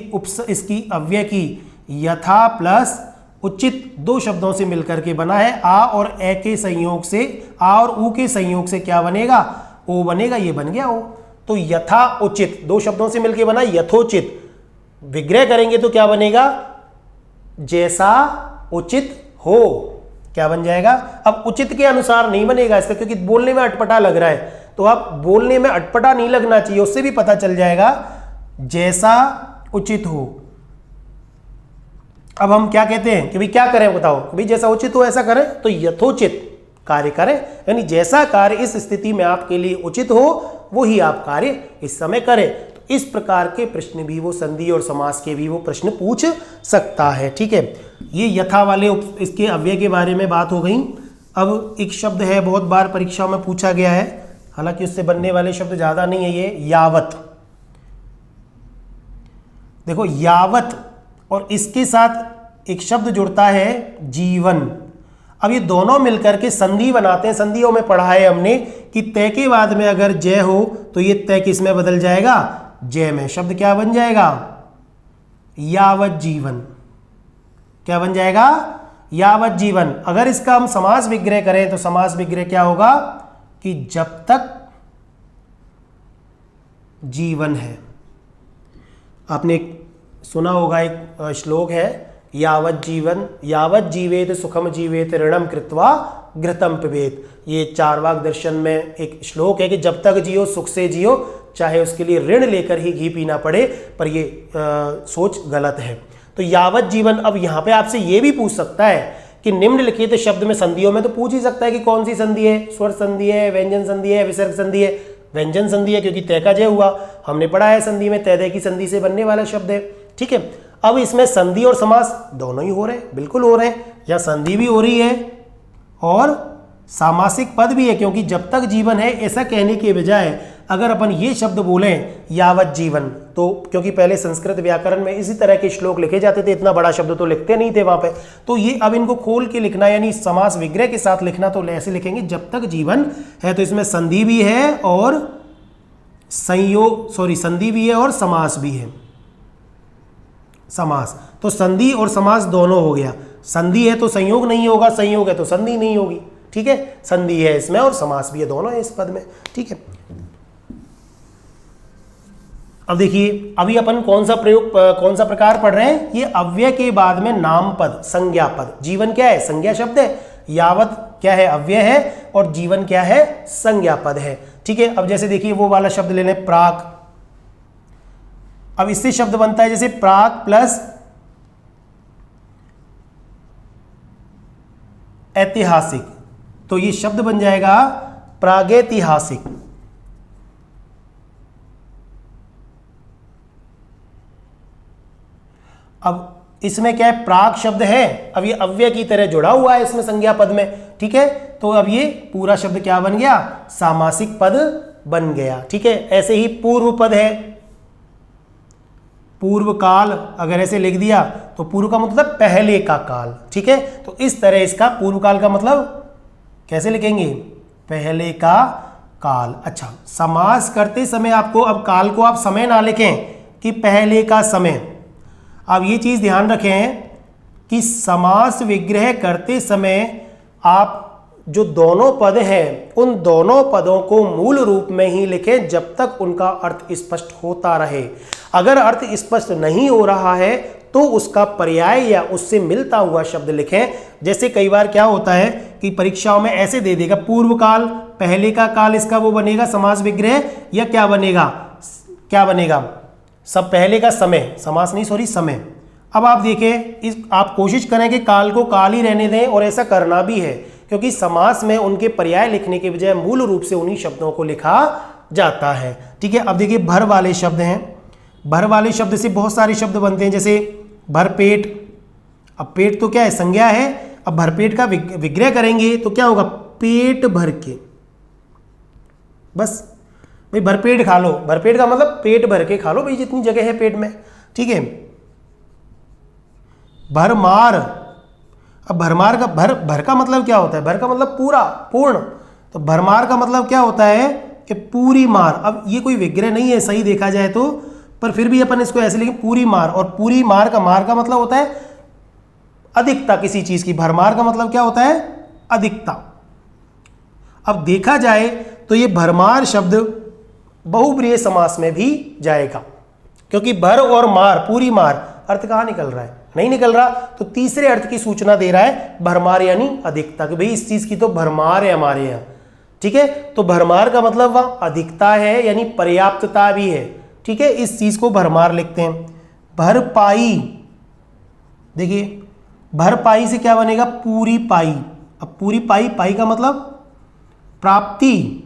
A: इसकी अव्यय की, यथा प्लस उचित दो शब्दों से मिलकर के बना है। आ और ए के संयोग से, आ और ऊ के संयोग से क्या बनेगा? ओ बनेगा। ये बन गया ओ। तो यथा उचित दो शब्दों से मिलकर बना यथोचित। विग्रह करेंगे तो क्या बनेगा? जैसा उचित हो। क्या बन जाएगा? अब उचित के अनुसार नहीं बनेगा इसका, क्योंकि बोलने में अटपटा लग रहा है। तो आप बोलने में अटपटा नहीं लगना चाहिए, उससे भी पता चल जाएगा जैसा उचित हो। अब हम क्या कहते हैं कि भाई क्या करें बताओ? भाई जैसा उचित हो ऐसा करें, तो यथोचित कार्य करें, यानी जैसा कार्य इस स्थिति में आपके लिए उचित हो वही आप कार्य इस समय करें। तो इस प्रकार के प्रश्न भी वो संधि और समास के भी वो प्रश्न पूछ सकता है। ठीक है, ये यथा वाले इसके अव्यय के बारे में बात हो गई। अब एक शब्द है बहुत बार परीक्षाओं में पूछा गया है, हालांकि उससे बनने वाले शब्द ज्यादा नहीं है, ये यावत। देखो यावत और इसके साथ एक शब्द जुड़ता है जीवन। अब ये दोनों मिलकर के संधि बनाते हैं। संधियों में पढ़ा है हमने कि तय के बाद में अगर जय हो तो ये तय किस में बदल जाएगा? जय में। शब्द क्या बन जाएगा? यावत जीवन। क्या बन जाएगा? यावत जीवन। अगर इसका हम समास विग्रह करें तो समास विग्रह क्या होगा कि जब तक जीवन है। आपने सुना होगा एक श्लोक है, यावत जीवेत सुखम जीवेत ऋणम कृत्वा घृतम पिबेत। ये चारवाक दर्शन में एक श्लोक है कि जब तक जियो सुख से जियो, चाहे उसके लिए ऋण लेकर ही घी पीना पड़े, पर ये सोच गलत है। तो यावत जीवन, अब यहाँ पे आपसे ये भी पूछ सकता है कि निम्नलिखित शब्द में संधियों में तो पूछ ही सकता है कि कौन सी संधि है, स्वर संधि है, व्यंजन संधि है, विसर्ग संधि है। व्यंजन संधि है क्योंकि तय का जय हुआ, हमने पढ़ा है संधि में तय की संधि से बनने वाला शब्द है। ठीक है, अब इसमें संधि और समास दोनों ही हो रहे हैं, बिल्कुल हो रहे हैं। या संधि भी हो रही है और सामासिक पद भी है, क्योंकि जब तक जीवन है ऐसा कहने के बजाय अगर अपन ये शब्द बोलें यावत जीवन, तो क्योंकि पहले संस्कृत व्याकरण में इसी तरह के श्लोक लिखे जाते थे, इतना बड़ा शब्द तो लिखते नहीं थे वहां पे, तो ये अब इनको खोल के लिखना यानी समास विग्रह के साथ लिखना, तो ऐसे लिखेंगे जब तक जीवन है। तो इसमें संधि भी है और संधि भी है और समास भी है। समास तो संधि और समास दोनों हो गया। संधि है तो संयोग नहीं होगा, संयोग है तो संधि नहीं होगी। ठीक है, संधि है इसमें और समास भी है, दोनों है इस पद में। ठीक है, अब देखिए अभी अपन कौन सा प्रकार पढ़ रहे हैं। ये अव्यय के बाद में नाम पद, संज्ञा पद। जीवन क्या है, संज्ञा शब्द है। यावत क्या है, अव्यय है। और जीवन क्या है, संज्ञा पद है। ठीक है, अब जैसे देखिए वो वाला शब्द ले लें, प्राक। अब इससे शब्द बनता है जैसे प्राक प्लस ऐतिहासिक, तो ये शब्द बन जाएगा प्रागैतिहासिक। अब इसमें क्या है, प्राक शब्द है, अब ये अव्यय की तरह जुड़ा हुआ है इसमें संज्ञा पद में। ठीक है, तो अब ये पूरा शब्द क्या बन गया, सामासिक पद बन गया। ठीक है, ऐसे ही पूर्व पद है, पूर्व काल, अगर ऐसे लिख दिया तो पूर्व का मतलब पहले का काल। ठीक है, तो इस तरह इसका पूर्व काल का मतलब कैसे लिखेंगे, पहले का काल। अच्छा, समास करते समय आपको, अब काल को आप समय ना लिखें कि पहले का समय। अब ये चीज ध्यान रखें कि समास विग्रह करते समय आप जो दोनों पद हैं उन दोनों पदों को मूल रूप में ही लिखें जब तक उनका अर्थ स्पष्ट होता रहे। अगर अर्थ स्पष्ट नहीं हो रहा है तो उसका पर्याय या उससे मिलता हुआ शब्द लिखें। जैसे कई बार क्या होता है कि परीक्षाओं में ऐसे दे देगा, पूर्व काल, पहले का काल, इसका वो बनेगा समास विग्रह, या क्या बनेगा सब पहले का समय, समास नहीं सॉरी समय। अब आप देखें, आप कोशिश करें कि काल को काल ही रहने दें, और ऐसा करना भी है क्योंकि समास में उनके पर्याय लिखने के बजाय मूल रूप से उन्हीं शब्दों को लिखा जाता है। ठीक है, अब देखिए भर वाले शब्द हैं। भर वाले शब्द से बहुत सारे शब्द बनते हैं, जैसे भरपेट। अब पेट तो क्या है, संज्ञा है। अब भरपेट का विग्रह करेंगे तो क्या होगा, पेट भर के। बस भाई भरपेट खा लो, भरपेट का मतलब पेट भर के खा लो भाई, जितनी जगह है पेट में। ठीक है, भरमार। अब भरमार का भर का मतलब क्या होता है, भर का मतलब पूरा, पूर्ण। तो भरमार का मतलब क्या होता है कि पूरी मार। अब ये कोई विग्रह नहीं है सही देखा जाए तो, पर फिर भी अपन इसको ऐसे लिखें, पूरी मार। और पूरी मार का मतलब होता है अधिकता किसी चीज की। भरमार का मतलब क्या होता है, अधिकता। अब देखा जाए तो ये भरमार शब्द बहुब्रीहि समास में भी जाएगा, क्योंकि भर और मार, पूरी मार, अर्थ कहाँ निकल रहा है, नहीं निकल रहा, तो तीसरे अर्थ की सूचना दे रहा है भरमार यानी अधिकता, कि भाई इस चीज की तो भरमार है हमारे यहाँ। ठीक है, तो भरमार का मतलब वह अधिकता है यानी पर्याप्तता भी है। ठीक है, इस चीज को भरमार लिखते हैं। भरपाई, देखिए भरपाई से क्या बनेगा, पूरी पाई। अब पूरी पाई, पाई का मतलब प्राप्ति,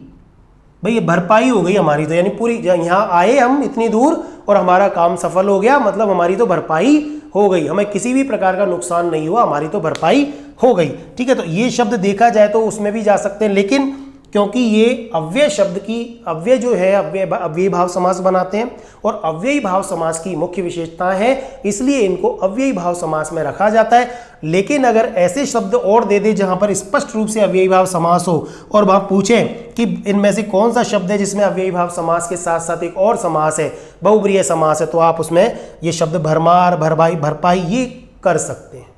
A: भाई ये भरपाई हो गई हमारी तो, यानी पूरी, यहाँ आए हम इतनी दूर और हमारा काम सफल हो गया, मतलब हमारी तो भरपाई हो गई, हमें किसी भी प्रकार का नुकसान नहीं हुआ, हमारी तो भरपाई हो गई। ठीक है, तो ये शब्द देखा जाए तो उसमें भी जा सकते हैं, लेकिन क्योंकि ये अव्यय शब्द की, अव्यय जो है अव्ययी भाव समास बनाते हैं और अव्ययी भाव समास की मुख्य विशेषता है, इसलिए इनको अव्ययी भाव समास में रखा जाता है। लेकिन अगर ऐसे शब्द और दे दे जहां पर स्पष्ट रूप से अव्ययी भाव समास हो और वहां पूछें कि इनमें से कौन सा शब्द है जिसमें अव्ययी भाव समास के साथ साथ एक और समास है, बहुब्रीहि समास है, तो आप उसमें ये शब्द भरमार, भरपाई, भरपाई ये कर सकते हैं।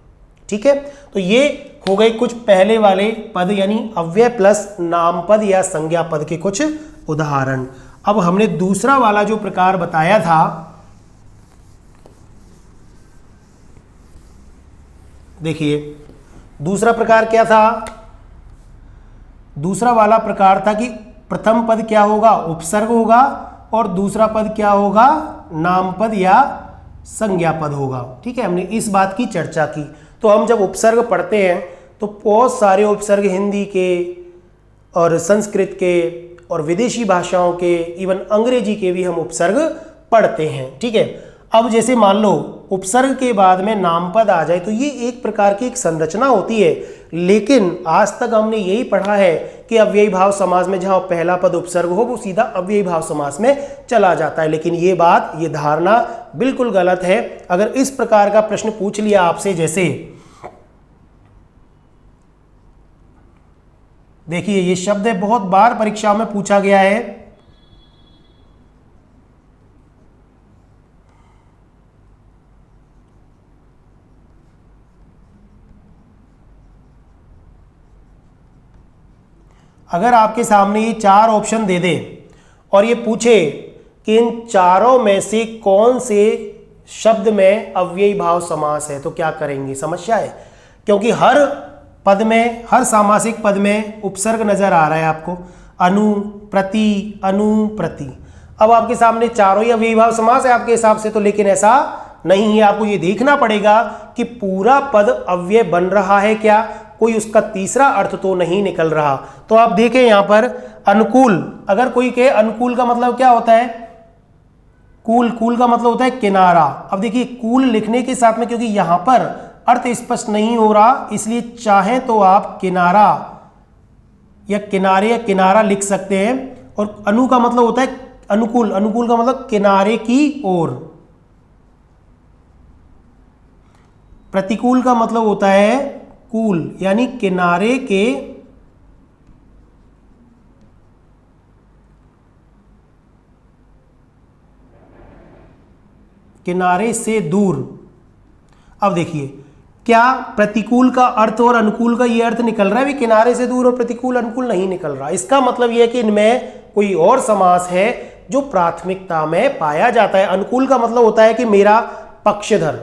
A: ठीक है, तो ये हो गए कुछ पहले वाले पद यानी अव्यय प्लस नाम पद या संज्ञा पद के कुछ उदाहरण। अब हमने दूसरा वाला जो प्रकार बताया था, देखिए दूसरा प्रकार क्या था, दूसरा वाला प्रकार था कि प्रथम पद क्या होगा, उपसर्ग होगा, और दूसरा पद क्या होगा, नाम पद या संज्ञा पद होगा। ठीक है, हमने इस बात की चर्चा की। तो हम जब उपसर्ग पढ़ते हैं तो बहुत सारे उपसर्ग हिंदी के और संस्कृत के और विदेशी भाषाओं के, इवन अंग्रेजी के भी हम उपसर्ग पढ़ते हैं। ठीक है, अब जैसे मान लो उपसर्ग के बाद में नामपद आ जाए तो ये एक प्रकार की एक संरचना होती है, लेकिन आज तक हमने यही पढ़ा है कि अव्ययी भाव समास में जहां पहला पद उपसर्ग हो वो सीधा अव्ययी भाव समास में चला जाता है। लेकिन ये बात, ये धारणा बिल्कुल गलत है। अगर इस प्रकार का प्रश्न पूछ लिया आपसे, जैसे देखिए ये शब्द है, बहुत बार परीक्षा में पूछा गया है, अगर आपके सामने ये 4 ऑप्शन दे दे और ये पूछे कि इन चारों में से कौन से शब्द में अव्ययी भाव समास है, तो क्या करेंगे? समस्या है, क्योंकि हर पद में, हर सामासिक पद में उपसर्ग नजर आ रहा है आपको, अनु, प्रति, अनु, प्रति। अब आपके सामने चारों ही अव्ययी भाव समास है आपके हिसाब से तो, लेकिन ऐसा नहीं है। आपको ये देखना पड़ेगा कि पूरा पद अव्यय बन रहा है क्या, कोई उसका तीसरा अर्थ तो नहीं निकल रहा। तो आप देखें यहां पर अनुकूल, अगर कोई कहे अनुकूल का मतलब क्या होता है, कूल, कूल का मतलब होता है किनारा। अब देखिए कूल लिखने के साथ में, क्योंकि यहां पर अर्थ स्पष्ट नहीं हो रहा, इसलिए चाहे तो आप किनारा या किनारे या किनारा लिख सकते हैं। और अनु का मतलब होता है अनुकूल, अनुकूल का मतलब किनारे की ओर। प्रतिकूल का मतलब होता है कूल, यानी किनारे के किनारे से दूर। अब देखिए क्या प्रतिकूल का अर्थ और अनुकूल का ये अर्थ निकल रहा है भी, किनारे से दूर, और प्रतिकूल अनुकूल नहीं निकल रहा। इसका मतलब यह है कि इनमें कोई और समास है जो प्राथमिकता में पाया जाता है। अनुकूल का मतलब होता है कि मेरा पक्षधर,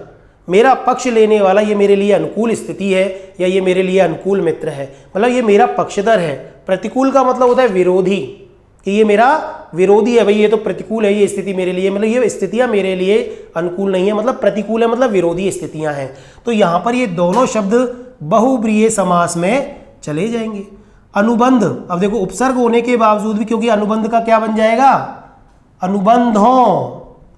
A: मेरा पक्ष लेने वाला, ये मेरे लिए अनुकूल स्थिति है या ये मेरे लिए अनुकूल मित्र है, मतलब ये मेरा पक्षधर है। प्रतिकूल का मतलब होता है विरोधी, कि ये मेरा विरोधी है, भाई ये तो प्रतिकूल है, ये स्थिति मेरे लिए, मतलब ये स्थितियां मेरे लिए अनुकूल नहीं है, मतलब प्रतिकूल है, मतलब विरोधी स्थितियां हैं। तो यहां पर ये दोनों शब्द बहुब्रीहि समास में चले जाएंगे। अनुबंध, अब देखो उपसर्ग होने के बावजूद भी, क्योंकि अनुबंध का क्या बन जाएगा, अनुबंधों,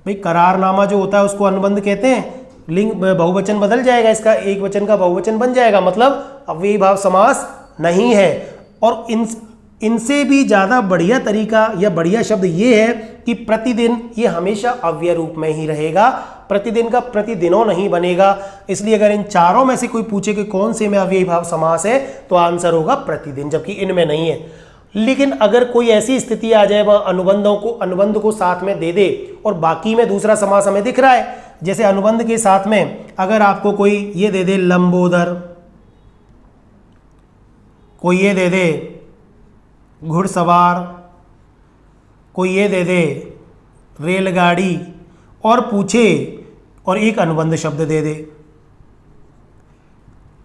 A: भाई करारनामा जो होता है उसको अनुबंध कहते हैं। लिंग बहुवचन बदल जाएगा, इसका एक वचन का बहुवचन बन जाएगा, मतलब अव्ययी भाव समास नहीं है। और इनसे भी ज़्यादा बढ़िया तरीका या बढ़िया शब्द ये है कि प्रतिदिन, ये हमेशा अव्यय रूप में ही रहेगा, प्रतिदिन का प्रतिदिनों नहीं बनेगा। इसलिए अगर इन चारों में से कोई पूछे कि कौन से में अव्ययी भाव समास है, तो आंसर होगा प्रतिदिन, जबकि इनमें नहीं है। लेकिन अगर कोई ऐसी स्थिति आ जाए वह अनुबंध को साथ में दे दे और बाकी में दूसरा समास हमें दिख रहा है, जैसे अनुबंध के साथ में अगर आपको कोई ये दे दे लंबोदर, कोई ये दे दे घुड़सवार, कोई ये दे दे रेलगाड़ी, और पूछे और एक अनुबंध शब्द दे दे,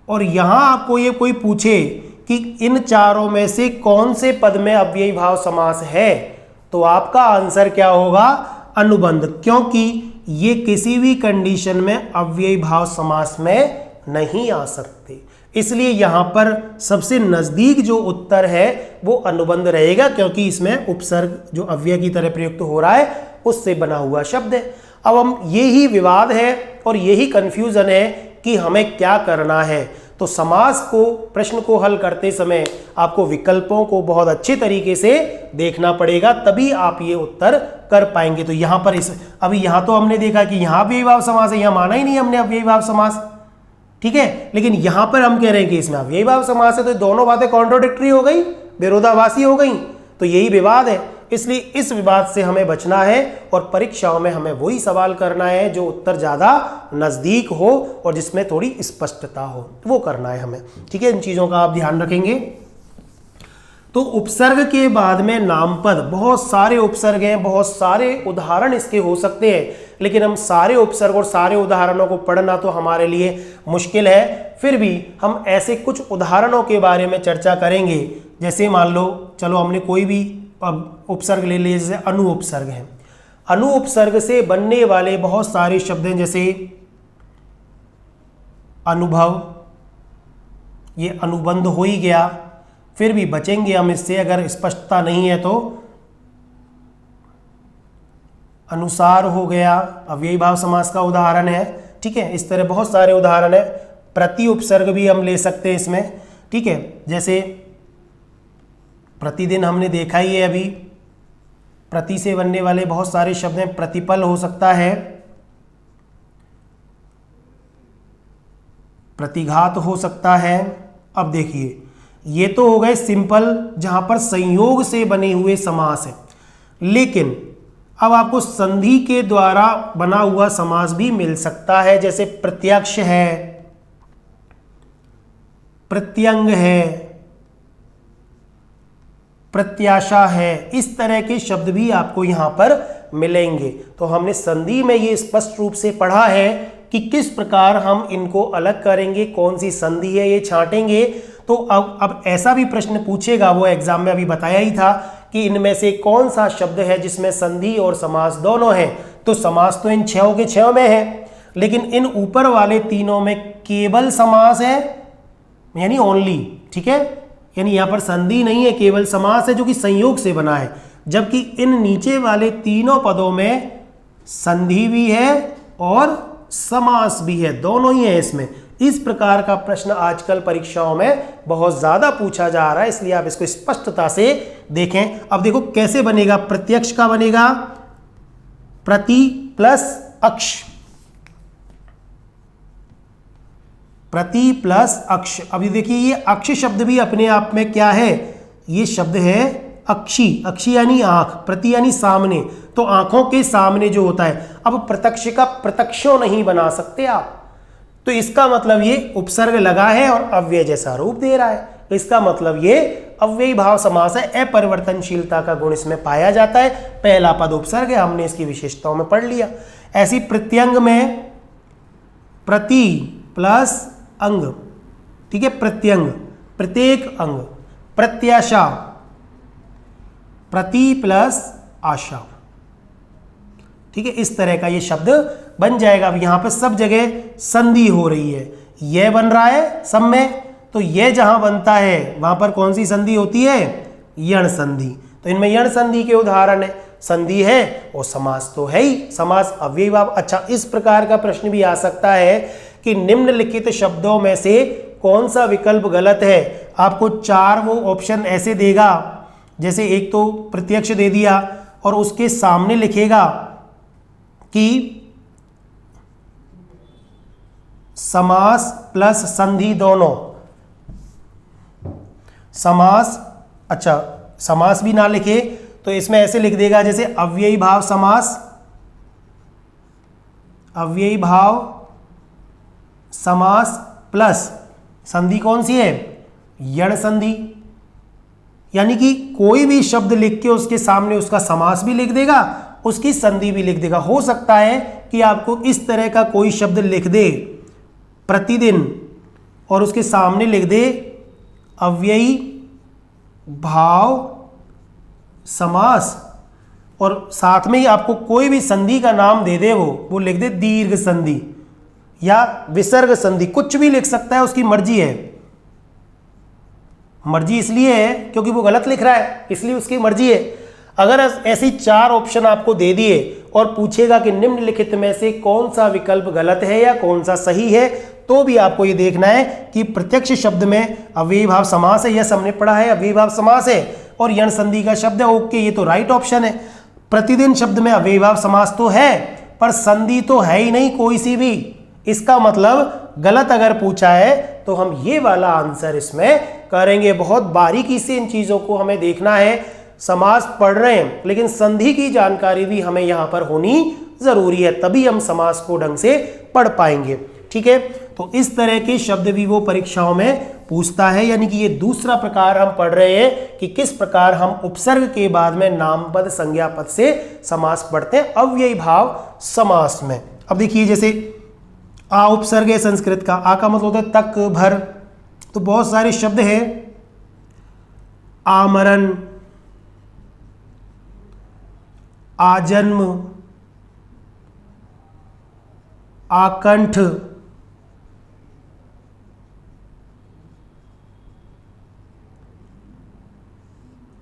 A: और यहां आपको ये कोई पूछे कि इन चारों में से कौन से पद में अव्ययी भाव समास है, तो आपका आंसर क्या होगा, अनुबंध, क्योंकि ये किसी भी कंडीशन में अव्ययी भाव समास में नहीं आ सकते। इसलिए यहां पर सबसे नजदीक जो उत्तर है वो अनुबंध रहेगा, क्योंकि इसमें उपसर्ग जो अव्यय की तरह प्रयुक्त हो रहा है उससे बना हुआ शब्द है। अब हम यही विवाद है और यही कंफ्यूजन है कि हमें क्या करना है। तो समास को, प्रश्न को हल करते समय आपको विकल्पों को बहुत अच्छे तरीके से देखना पड़ेगा, तभी आप ये उत्तर कर पाएंगे। तो यहां पर अभी यहां तो हमने देखा कि यहां अव्ययी भाव समास है, यहां माना ही नहीं हमने अव्ययी भाव समास, ठीक है। लेकिन यहां पर हम कह रहे हैं कि इसमें अव्ययी भाव समास है, तो दोनों बातें कॉन्ट्रोडिक्टरी हो गई, विरोधाभासी हो गई। तो यही विवाद है, इसलिए इस विवाद से हमें बचना है और परीक्षाओं में हमें वही सवाल करना है जो उत्तर ज़्यादा नज़दीक हो और जिसमें थोड़ी स्पष्टता हो, वो करना है हमें, ठीक है। इन चीज़ों का आप ध्यान रखेंगे। तो उपसर्ग के बाद में नामपद, बहुत सारे उपसर्ग हैं, बहुत सारे उदाहरण इसके हो सकते हैं, लेकिन हम सारे उपसर्ग और सारे उदाहरणों को पढ़ना तो हमारे लिए मुश्किल है। फिर भी हम ऐसे कुछ उदाहरणों के बारे में चर्चा करेंगे। जैसे मान लो, चलो हमने कोई भी उपसर्ग ले लिए, जैसे अनु उपसर्ग है। अनु उपसर्ग से बनने वाले बहुत सारे शब्द हैं, जैसे अनुभव, ये अनुबंध हो ही गया। फिर भी बचेंगे हम इससे, अगर स्पष्टता नहीं है तो। अनुसार हो गया, अव्ययी भाव समास का उदाहरण है, ठीक है। इस तरह बहुत सारे उदाहरण है। प्रति उपसर्ग भी हम ले सकते हैं इसमें, ठीक है। जैसे प्रतिदिन हमने देखा ही है अभी। प्रति से बनने वाले बहुत सारे शब्द हैं। प्रतिपल हो सकता है, प्रतिघात हो सकता है। अब देखिए, ये तो हो गए सिंपल जहां पर संयोग से बने हुए समास है, लेकिन अब आपको संधि के द्वारा बना हुआ समास भी मिल सकता है। जैसे प्रत्यक्ष है, प्रत्यंग है, प्रत्याशा है, इस तरह के शब्द भी आपको यहां पर मिलेंगे। तो हमने संधि में ये स्पष्ट रूप से पढ़ा है कि किस प्रकार हम इनको अलग करेंगे, कौन सी संधि है ये छांटेंगे। तो अब ऐसा भी प्रश्न पूछेगा, वो एग्जाम में अभी बताया ही था कि इनमें से कौन सा शब्द है जिसमें संधि और समास दोनों हैं। तो समास तो इन छहों के छहों में है, लेकिन इन ऊपर वाले तीनों में केवल समास है, यानी ओनली, ठीक है। यानी यहाँ पर संधि नहीं है, केवल समास है जो कि संयोग से बना है। जबकि इन नीचे वाले तीनों पदों में संधि भी है और समास भी है, दोनों ही है इसमें। इस प्रकार का प्रश्न आजकल परीक्षाओं में बहुत ज्यादा पूछा जा रहा है, इसलिए आप इसको स्पष्टता से देखें। अब देखो कैसे बनेगा। प्रत्यक्ष का बनेगा प्रति प्लस अक्ष, प्रति प्लस अक्ष। अभी देखिए, ये अक्ष शब्द भी अपने आप में क्या है, ये शब्द है अक्षी। अक्षी यानी आंख, प्रति यानी सामने, तो आंखों के सामने जो होता है। अब प्रत्यक्ष का प्रत्यक्षो नहीं बना सकते आप, तो इसका मतलब ये उपसर्ग लगा है और अव्यय जैसा रूप दे रहा है, तो इसका मतलब ये अव्ययी भाव समास है। अपरिवर्तनशीलता का गुण इसमें पाया जाता है। पहला पद उपसर्ग है, हमने इसकी विशेषताओं में पढ़ लिया। ऐसी प्रत्यंग में प्रति प्लस अंग, ठीक है, प्रत्यंग प्रत्येक अंग। प्रत्याशा प्रति प्लस आशा, ठीक है। इस तरह का ये शब्द बन जाएगा। अब यहां पर सब जगह संधि हो रही है, यह बन रहा है सब में, तो यह जहां बनता है वहां पर कौन सी संधि होती है, यण संधि। तो इनमें यण संधि के उदाहरण है, संधि है और समास तो है ही, समास अव्ययी भाव। अच्छा, इस प्रकार का प्रश्न भी आ सकता है कि निम्नलिखित शब्दों में से कौन सा विकल्प गलत है। आपको चार वो ऑप्शन ऐसे देगा, जैसे एक तो प्रत्यक्ष दे दिया और उसके सामने लिखेगा कि समास प्लस संधि दोनों। समास, अच्छा समास भी ना लिखे तो इसमें ऐसे लिख देगा जैसे अव्ययी भाव समास, अव्ययी भाव समास प्लस संधि कौन सी है, यण संधि। यानी कि कोई भी शब्द लिख के उसके सामने उसका समास भी लिख देगा, उसकी संधि भी लिख देगा। हो सकता है कि आपको इस तरह का कोई शब्द लिख दे प्रतिदिन और उसके सामने लिख दे अव्ययी भाव समास, और साथ में ही आपको कोई भी संधि का नाम दे दे, वो लिख दे दीर्घ संधि या विसर्ग संधि, कुछ भी लिख सकता है, उसकी मर्जी है। मर्जी इसलिए है क्योंकि वो गलत लिख रहा है, इसलिए उसकी मर्जी है। अगर ऐसी चार ऑप्शन आपको दे दिए और पूछेगा कि निम्नलिखित में से कौन सा विकल्प गलत है या कौन सा सही है, तो भी आपको ये देखना है कि प्रत्यक्ष शब्द में अव्ययी भाव समास है, यह हमने पढ़ा है, अव्ययी भाव समास है और यण संधि का शब्द है, ओके, ये तो राइट ऑप्शन है। प्रतिदिन शब्द में अव्ययी भाव समास तो है पर संधि तो है ही नहीं कोई सी भी, इसका मतलब गलत अगर पूछा है तो हम ये वाला आंसर इसमें करेंगे। बहुत बारीकी से इन चीजों को हमें देखना है। समास पढ़ रहे हैं लेकिन संधि की जानकारी भी हमें यहाँ पर होनी जरूरी है, तभी हम समास को ढंग से पढ़ पाएंगे। ठीक। ठीक है, तो इस तरह के शब्द भी वो परीक्षाओं में पूछता है। यानी कि ये दूसरा प्रकार हम पढ़ रहे हैं कि किस प्रकार हम उपसर्ग के बाद में नामपद संज्ञा पद से समास पढ़ते हैं अव्ययी भाव समास में। अब देखिए जैसे आ उपसर्ग है संस्कृत का, आ का मतलब होता है तक भर, तो बहुत सारे शब्द हैं, आमरण, आजन्म, आकंठ,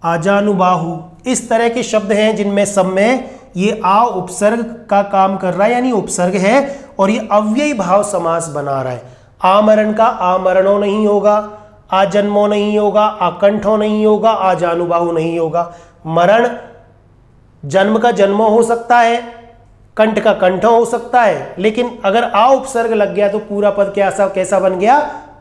A: आजानुबाहु, इस तरह के शब्द हैं जिनमें सब में ये आ उपसर्ग का काम कर रहा है, यानी उपसर्ग है और ये अव्ययी भाव समास बना रहा है। आमरण का आमरणों नहीं होगा, आजन्मो नहीं होगा, आकंठो नहीं होगा, आजानुबाहु नहीं होगा। मरण जन्म का जन्मो हो सकता है, कंठ का कंठो हो सकता है, लेकिन अगर आ उपसर्ग लग गया तो पूरा पद कैसा बन गया,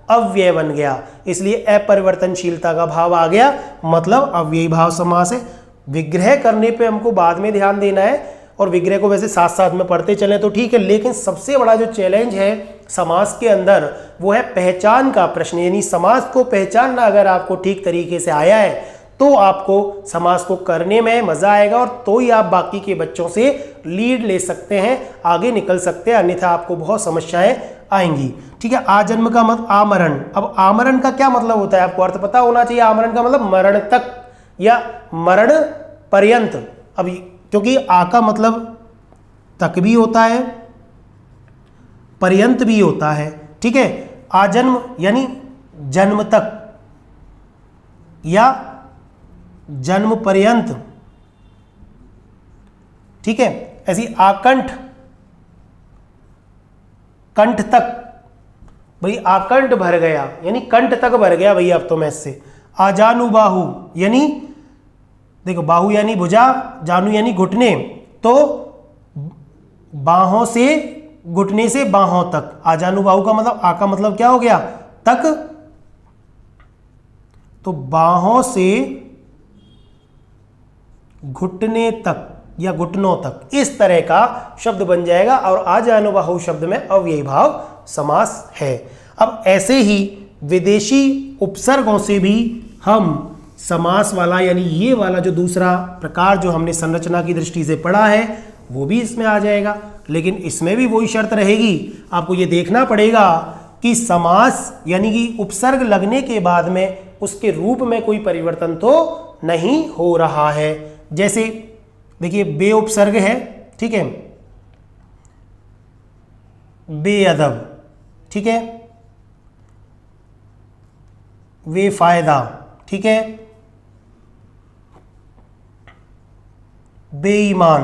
A: अव्यय बन गया। इसलिए अपरिवर्तनशीलता का भाव आ गया, मतलब अव्ययी भाव समास है। विग्रह करने पे हमको बाद में ध्यान देना है, और विग्रह को वैसे साथ साथ में पढ़ते चलें तो ठीक है, लेकिन सबसे बड़ा जो चैलेंज है समास के अंदर वो है पहचान का प्रश्न। यानी समास को पहचानना अगर आपको ठीक तरीके से आया है तो आपको समास को करने में मजा आएगा, और तो ही आप बाकी के बच्चों से लीड ले सकते हैं, आगे निकल सकते हैं, अन्यथा आपको बहुत समस्याएं आएंगी। ठीक है, आजन्म का मतलब आमरण। अब आमरण का क्या मतलब होता है, आपको अर्थ पता होना चाहिए। आमरण का मतलब मरण तक या मरण पर्यंत। अब क्योंकि आ का मतलब तक भी होता है, पर्यंत भी होता है, ठीक है। आजन्म यानी जन्म तक या जन्म पर्यंत, ठीक है। ऐसी आकंठ, कंठ तक, भाई आकंठ भर गया यानी कंठ तक भर गया भैया, अब तो मैं इससे। आजानुबाहु यानी देखो, बाहु यानी भुजा, जानू यानी घुटने, तो बाहों से, घुटने से बाहों तक। आजानुबाहु का मतलब, आ का मतलब क्या हो गया, तक, तो बाहों से घुटने तक या घुटनों तक, इस तरह का शब्द बन जाएगा। और आजानुबाहु शब्द में अव्ययी भाव समास है। अब ऐसे ही विदेशी उपसर्गों से भी हम समास वाला, यानी ये वाला जो दूसरा प्रकार जो हमने संरचना की दृष्टि से पढ़ा है, वो भी इसमें आ जाएगा। लेकिन इसमें भी वही शर्त रहेगी, आपको ये देखना पड़ेगा कि समास यानी कि उपसर्ग लगने के बाद में उसके रूप में कोई परिवर्तन तो नहीं हो रहा है। जैसे देखिए, बे उपसर्ग है, ठीक है, बेअदब, ठीक है, बेफायदा, ठीक है, बेईमान।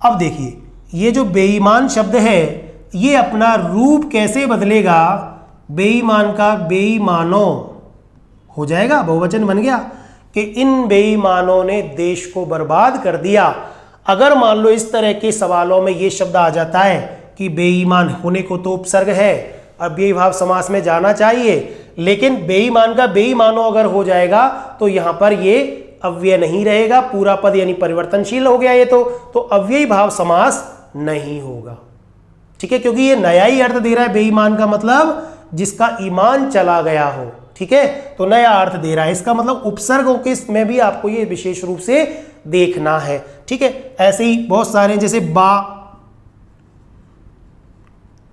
A: अब देखिए, ये जो बेईमान शब्द है, ये अपना रूप कैसे बदलेगा, बेईमान का बेईमानों हो जाएगा, बहुवचन बन गया कि इन बेईमानों ने देश को बर्बाद कर दिया। अगर मान लो इस तरह के सवालों में ये शब्द आ जाता है कि बेईमान होने को तो उपसर्ग है, अब अव्ययी भाव समास में जाना चाहिए, लेकिन बेईमान का बेईमानों अगर हो जाएगा तो यहां पर ये अव्यय नहीं रहेगा, पूरा पद यानी परिवर्तनशील हो गया ये, तो अव्ययी भाव समास नहीं होगा, ठीक है। क्योंकि ये नया ही अर्थ दे रहा है, बेईमान का मतलब जिसका ईमान चला गया हो, ठीक है, तो नया अर्थ दे रहा है। इसका मतलब उपसर्गों के में भी आपको ये विशेष रूप से देखना है, ठीक है। ऐसे ही बहुत सारे, जैसे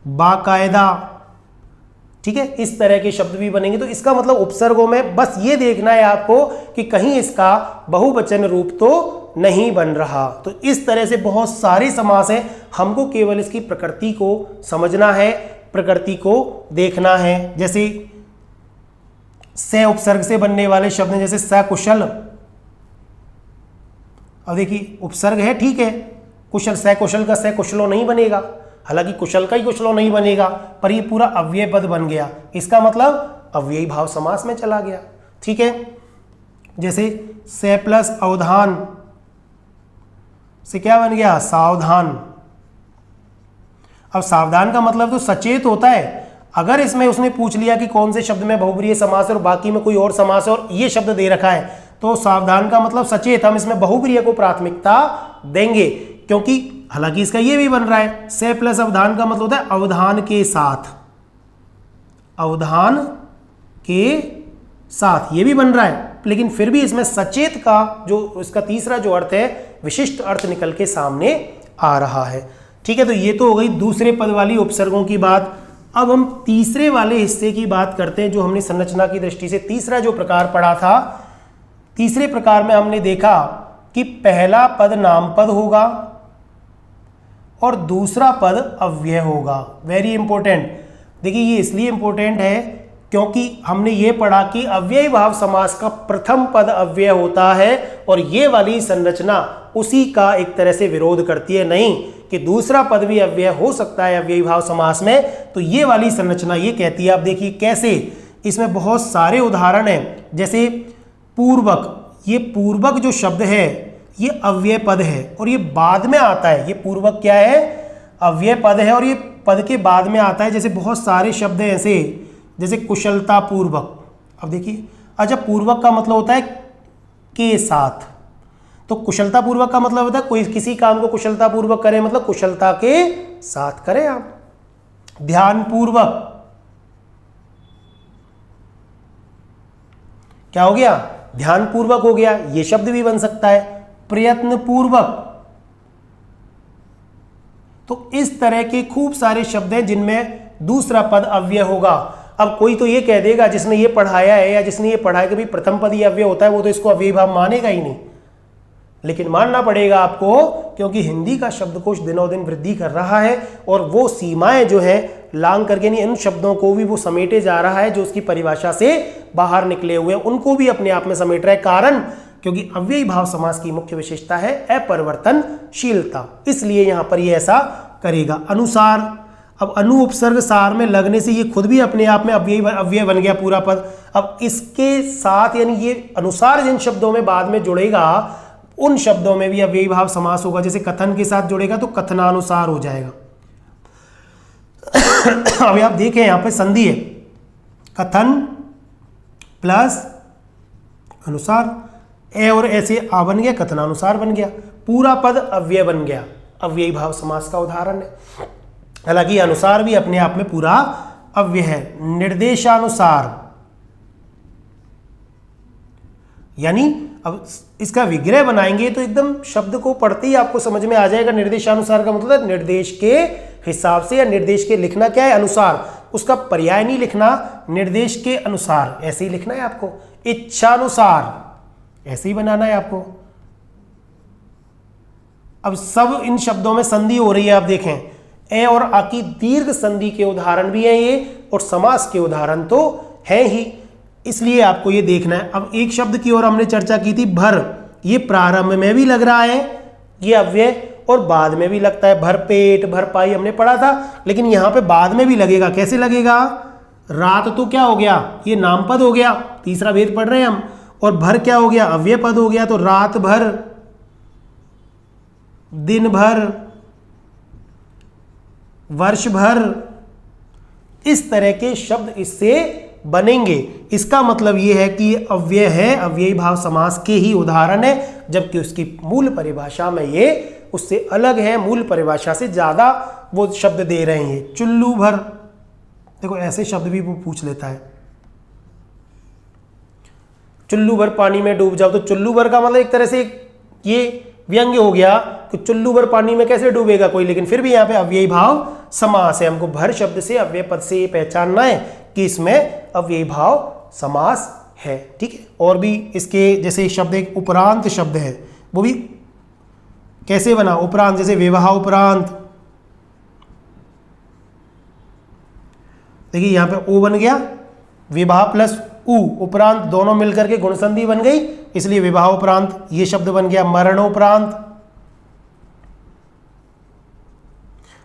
A: बाकायदा, ठीक है, इस तरह के शब्द भी बनेंगे। तो इसका मतलब उपसर्गों में बस ये देखना है आपको कि कहीं इसका बहुवचन रूप तो नहीं बन रहा। तो इस तरह से बहुत सारे समास हैं, हमको केवल इसकी प्रकृति को समझना है, प्रकृति को देखना है। जैसे से उपसर्ग से बनने वाले शब्द हैं, जैसे सकुशल। अब देखिए, उपसर्ग है, ठीक है, कुशल, सकुशल का सकुशलो नहीं बनेगा, हालांकि कुशल का ही कुशलो नहीं बनेगा, पर ये पूरा अव्यय पद बन गया, इसका मतलब अव्ययी भाव समास में चला गया, ठीक है। जैसे से प्लस अवधान से क्या बन गया, सावधान। अब सावधान का मतलब तो सचेत होता है। अगर इसमें उसने पूछ लिया कि कौन से शब्द में बहुब्रीहि समास है और बाकी में कोई और समास है और ये शब्द दे रखा है, तो सावधान का मतलब सचेत, हम इसमें बहुब्रीहि को प्राथमिकता देंगे, क्योंकि हालांकि इसका ये भी बन रहा है, से प्लस अवधान का मतलब होता है अवधान के साथ, अवधान के साथ, ये भी बन रहा है, लेकिन फिर भी इसमें सचेत का जो इसका तीसरा जो अर्थ है विशिष्ट अर्थ निकल के सामने आ रहा है। ठीक है, तो ये तो हो गई दूसरे पद वाली उपसर्गों की बात। अब हम तीसरे वाले हिस्से की बात करते हैं, जो हमने संरचना की दृष्टि से तीसरा जो प्रकार पढ़ा था। तीसरे प्रकार में हमने देखा कि पहला पद नामपद होगा और दूसरा पद अव्यय होगा। वेरी इंपॉर्टेंट, देखिए ये इसलिए इंपॉर्टेंट है क्योंकि हमने ये पढ़ा कि अव्ययी भाव समास का प्रथम पद अव्यय होता है और ये वाली संरचना उसी का एक तरह से विरोध करती है, नहीं कि दूसरा पद भी अव्यय हो सकता है अव्ययी भाव समास में। तो ये वाली संरचना ये कहती है, आप देखिए कैसे, इसमें बहुत सारे उदाहरण हैं। जैसे पूर्वक, ये पूर्वक जो शब्द है ये अव्यय पद है और ये बाद में आता है। ये पूर्वक क्या है, अव्यय पद है और ये पद के बाद में आता है। जैसे बहुत सारे शब्द हैं ऐसे, जैसे कुशलता पूर्वक। अब देखिए, अच्छा पूर्वक का मतलब होता है के साथ, तो कुशलता पूर्वक का मतलब होता है कोई किसी काम को कुशलता पूर्वक करें, मतलब कुशलता के साथ करें आप। ध्यान पूर्वक क्या हो गया, ध्यान पूर्वक हो गया, ये शब्द भी बन सकता है। प्रयत्न पूर्वक, तो इस तरह के खूब सारे शब्द हैं जिनमें दूसरा पद अव्यय होगा। अब कोई तो ये कह देगा जिसने ये पढ़ाया है या जिसने ये पढ़ा है कि भाई प्रथम पद ही अव्यय होता है, वो तो इसको अव्ययी भाव मानेगा ही नहीं। लेकिन मानना पड़ेगा आपको, क्योंकि हिंदी का शब्दकोश दिनों दिन वृद्धि कर रहा है और वो सीमाएं जो है लांग करके नहीं, इन शब्दों को भी वो समेटे जा रहा है जो उसकी परिभाषा से बाहर निकले हुए हैं, उनको भी अपने आप में समेट रहा है। कारण क्योंकि अव्ययी भाव समास की मुख्य विशेषता है अपरिवर्तनशीलता, इसलिए यहां पर ये ऐसा करेगा। अनुसार, अब अनु उपसर्ग सार में लगने से ये खुद भी अपने आप में अव्यय बन गया पूरा पद। अब इसके साथ यानी ये अनुसार जिन शब्दों में बाद में जुड़ेगा उन शब्दों में भी अव्ययी भाव समास होगा। जैसे कथन के साथ जुड़ेगा तो कथनानुसार हो जाएगा। अभी आप देखें यहां पे संधि है, कथन प्लस अनुसार, ए और ऐसे आ बन गया, कथनानुसार बन गया, पूरा पद अव्यय बन गया। अव्ययी भाव समास का उदाहरण है। हालांकि अनुसार भी अपने आप में पूरा अव्यय है। निर्देशानुसार, यानी अब इसका विग्रह बनाएंगे तो एकदम शब्द को पढ़ते ही आपको समझ में आ जाएगा। निर्देशानुसार का मतलब निर्देश के हिसाब से, या निर्देश के लिखना क्या है, अनुसार, उसका पर्याय नहीं लिखना, निर्देश के अनुसार ऐसे ही लिखना है आपको। इच्छानुसार ऐसे ही बनाना है आपको। अब सब इन शब्दों में संधि हो रही है, आप देखें ए और आ की दीर्घ संधि के उदाहरण भी हैं ये, और समास के उदाहरण तो है ही, इसलिए आपको ये देखना है। अब एक शब्द की ओर हमने चर्चा की थी, भर, ये प्रारंभ में भी लग रहा है ये अव्यय और बाद में भी लगता है। भरपेट, भरपाई हमने पढ़ा था, लेकिन यहां पे बाद में भी लगेगा। कैसे लगेगा, रात तो क्या हो गया, ये नामपद हो गया, तीसरा भेद पढ़ रहे हैं हम, और भर क्या हो गया, अव्यय पद हो गया। तो रात भर, दिन भर, वर्ष भर, इस तरह के शब्द इससे बनेंगे। इसका मतलब यह है कि अव्यय है, अव्ययी भाव समास के ही उदाहरण है, जबकि उसकी मूल परिभाषा में ये उससे अलग है, मूल परिभाषा से ज्यादा वो शब्द दे रहे हैं। चुल्लू भर, देखो ऐसे शब्द भी वो पूछ लेता है। चुल्लू भर पानी में डूब जाओ, तो चुल्लू भर का मतलब एक तरह से ये व्यंग्य हो गया कि चुल्लू भर पानी में कैसे डूबेगा कोई, लेकिन फिर भी यहाँ पे अव्ययी भाव समास है। हमको भर शब्द से, अव्यय पद से ये पहचानना है कि इसमें अव्ययी भाव समास है। ठीक है, और भी इसके जैसे शब्द, एक उपरांत शब्द है, वो भी कैसे बना, उपरांत, जैसे विवाह उपरांत, देखिए यहां पे ओ बन गया, विवाह प्लस उ, उपरांत दोनों मिलकर के गुण संधि बन गई, इसलिए विवाह उपरांत ये शब्द बन गया। मरणोपरांत,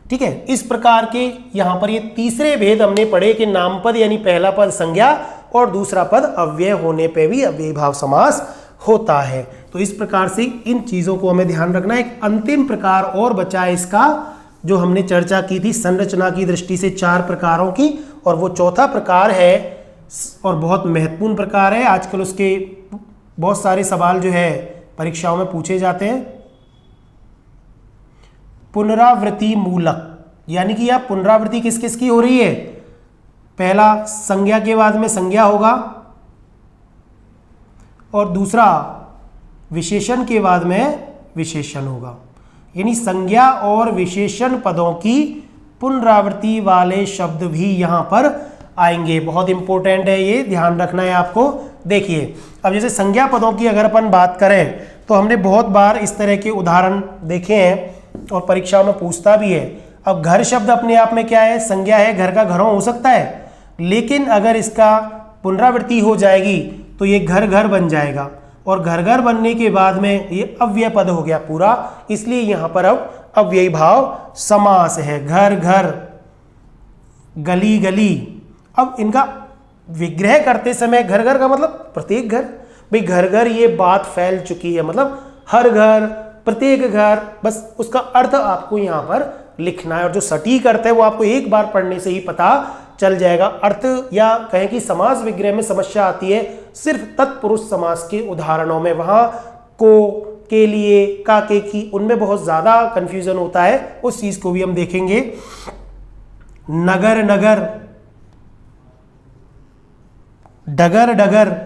A: ठीक है। इस प्रकार के यहां पर ये तीसरे भेद हमने पढ़े कि नामपद यानी पहला पद संज्ञा और दूसरा पद अव्यय होने पे भी अव्ययी भाव समास होता है। तो इस प्रकार से इन चीजों को हमें ध्यान रखना है। एक अंतिम प्रकार और बचा है इसका, जो हमने चर्चा की थी संरचना की दृष्टि से 4 प्रकारों की, और वो चौथा प्रकार है और बहुत महत्वपूर्ण प्रकार है। आजकल उसके बहुत सारे सवाल जो है परीक्षाओं में पूछे जाते हैं। पुनरावृत्ति मूलक, यानी कि यह पुनरावृत्ति किस किस की हो रही है? पहला संज्ञा के बाद में संज्ञा होगा और दूसरा विशेषण के बाद में विशेषण होगा, यानी संज्ञा और विशेषण पदों की पुनरावृत्ति वाले शब्द भी यहां पर आएंगे। बहुत इंपॉर्टेंट है, ये ध्यान रखना है आपको। देखिए अब जैसे संज्ञा पदों की अगर अपन बात करें तो हमने बहुत बार इस तरह के उदाहरण देखे हैं और परीक्षा में पूछता भी है। अब घर शब्द अपने आप में क्या है? संज्ञा है, घर का घरों हो सकता है, लेकिन अगर इसका पुनरावृत्ति हो जाएगी तो ये घर घर बन जाएगा और घर घर बनने के बाद में ये अव्यय पद हो गया पूरा, इसलिए यहां पर अब अव्ययी भाव समास है। घर घर, गली गली। अब इनका विग्रह करते समय घर घर का मतलब प्रत्येक घर, भाई घर घर ये बात फैल चुकी है, मतलब हर घर, प्रत्येक घर, बस उसका अर्थ आपको यहां पर लिखना है और जो सटीक अर्थ है वो आपको एक बार पढ़ने से ही पता चल जाएगा। अर्थ या कहें कि समास विग्रह में समस्या आती है सिर्फ तत्पुरुष समास के उदाहरणों में, वहां को, के लिए, का, के, की, उनमें बहुत ज्यादा कंफ्यूजन होता है, उस चीज को भी हम देखेंगे। नगर नगर, डगर डगर,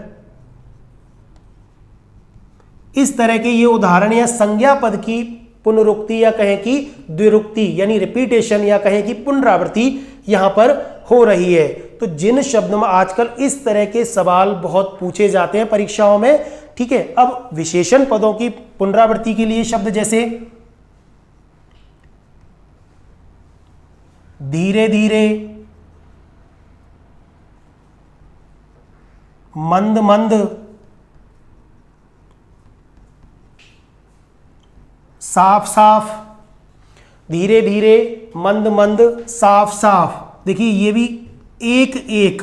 A: इस तरह के ये उदाहरण या संज्ञा पद की पुनरुक्ति या कहें कि द्विरुक्ति यानी रिपीटेशन या कहें कि पुनरावृत्ति यहां पर हो रही है। तो जिन शब्दों में आजकल इस तरह के सवाल बहुत पूछे जाते हैं परीक्षाओं में, ठीक है। अब विशेषण पदों की पुनरावृत्ति के लिए शब्द जैसे धीरे धीरे, मंद मंद, साफ साफ, धीरे धीरे, मंद मंद, साफ साफ। देखिए ये भी एक एक,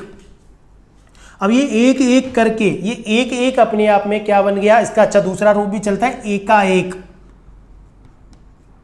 A: अब ये एक एक करके ये एक एक अपने आप में क्या बन गया? इसका अच्छा दूसरा रूप भी चलता है एकाएक,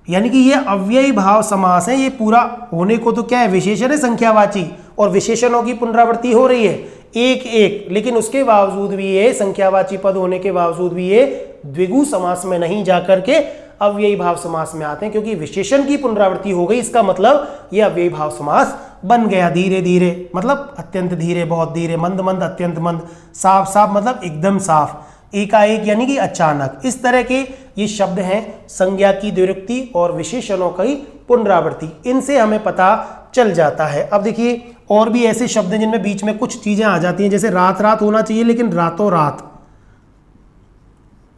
A: यानी कि ये अव्ययी भाव समास है। ये पूरा होने को तो क्या है? विशेषण है संख्यावाची, और विशेषणों की पुनरावृत्ति हो रही है एक एक, लेकिन उसके बावजूद भी ये संख्यावाची पद होने के बावजूद भी ये द्विगु समास में नहीं जाकर के अव्ययी भाव समास में आते हैं, क्योंकि विशेषण की पुनरावृत्ति हो गई, इसका मतलब यह अव्ययी भाव समास बन गया। धीरे धीरे मतलब अत्यंत धीरे, बहुत धीरे, मंद मंद अत्यंत मंद, साफ साफ मतलब एकदम साफ, एकाएक यानी कि अचानक। इस तरह के ये शब्द हैं संज्ञा की द्विरुक्ति और विशेषणों की पुनरावृत्ति, इनसे हमें पता चल जाता है। अब देखिए और भी ऐसे शब्द हैं जिनमें बीच में कुछ चीजें आ जाती हैं, जैसे रात रात होना चाहिए लेकिन रातों रात,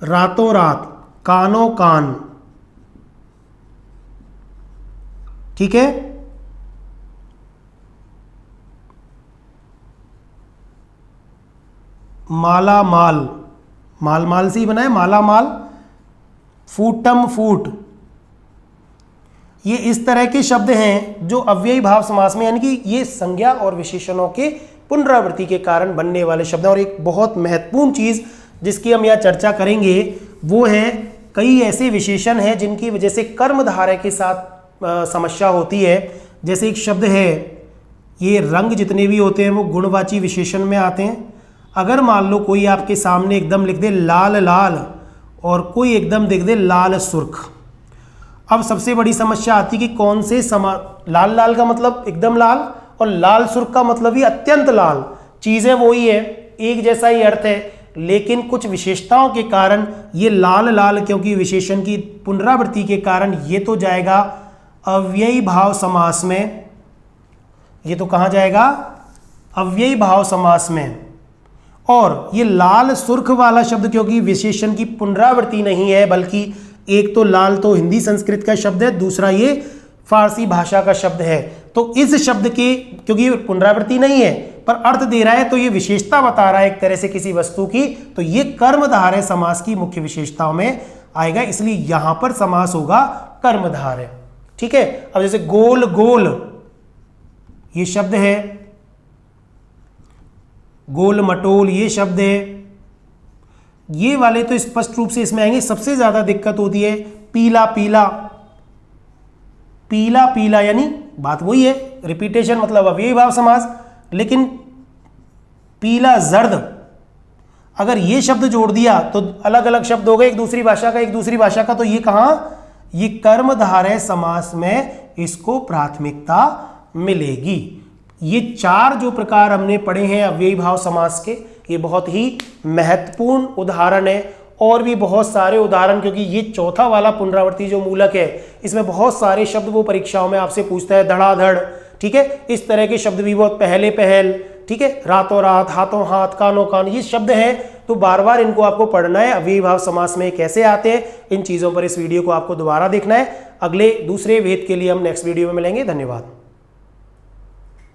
A: रातों रात, कानों कान, ठीक है। माला माल, माल माल से ही बना है, माला माल, फूटम फूट, ये इस तरह के शब्द हैं जो अव्ययी भाव समास में, यानी कि ये संज्ञा और विशेषणों के पुनरावृत्ति के कारण बनने वाले शब्द हैं। और एक बहुत महत्वपूर्ण चीज जिसकी हम यहाँ चर्चा करेंगे वो है कई ऐसे विशेषण हैं जिनकी वजह से कर्मधारय के साथ समस्या होती है। जैसे एक शब्द है, ये रंग जितने भी होते हैं वो गुणवाची विशेषण में आते हैं। अगर मान लो कोई आपके सामने एकदम लिख दे लाल लाल और कोई एकदम लिख दे लाल सुर्ख, अब सबसे बड़ी समस्या आती है कि कौन से लाल लाल का मतलब एकदम लाल और लाल सुर्ख का मतलब ही अत्यंत लाल, चीजें वही है, एक जैसा ही अर्थ है, लेकिन कुछ विशेषताओं के कारण ये लाल लाल, क्योंकि विशेषण की पुनरावृत्ति के कारण ये तो जाएगा अव्ययी भाव समास में, ये तो कहां जाएगा? अव्ययी भाव समास में। और ये लाल सुर्ख वाला शब्द क्योंकि विशेषण की पुनरावृत्ति नहीं है, बल्कि एक तो लाल तो हिंदी संस्कृत का शब्द है, दूसरा ये फारसी भाषा का शब्द है, तो इस शब्द के क्योंकि पुनरावृत्ति नहीं है पर अर्थ दे रहा है, तो ये विशेषता बता रहा है एक तरह से किसी वस्तु की, तो ये कर्मधारय समास की मुख्य विशेषताओं में आएगा, इसलिए यहां पर समास होगा कर्मधारय, ठीक है। अब जैसे गोल गोल ये शब्द है, गोल मटोल ये शब्द है, ये वाले तो स्पष्ट रूप से इसमें आएंगे। सबसे ज्यादा दिक्कत होती है पीला पीला, पीला पीला, यानी बात वही है, रिपीटेशन मतलब अव्ययी भाव समास, लेकिन पीला जर्द, अगर ये शब्द जोड़ दिया तो अलग अलग शब्द हो गए, एक दूसरी भाषा का एक दूसरी भाषा का, तो ये कहां ये कर्मधारय समास में इसको प्राथमिकता मिलेगी। ये 4 जो प्रकार हमने पढ़े हैं अव्ययी भाव समास के, ये बहुत ही महत्वपूर्ण उदाहरण है। और भी बहुत सारे उदाहरण, क्योंकि ये चौथा वाला पुनरावृत्ति जो मूलक है इसमें बहुत सारे शब्द वो परीक्षाओं में आपसे पूछता है, धड़ाधड़, ठीक है, इस तरह के शब्द भी बहुत, पहले पहल, ठीक है, रातों रात, हाथों हाथ, कानों कान, ये शब्द हैं, तो बार बार इनको आपको पढ़ना है। अव्ययी भाव समास में कैसे आते हैं, इन चीज़ों पर इस वीडियो को आपको दोबारा देखना है। अगले दूसरे वेद के लिए हम नेक्स्ट वीडियो में मिलेंगे। धन्यवाद।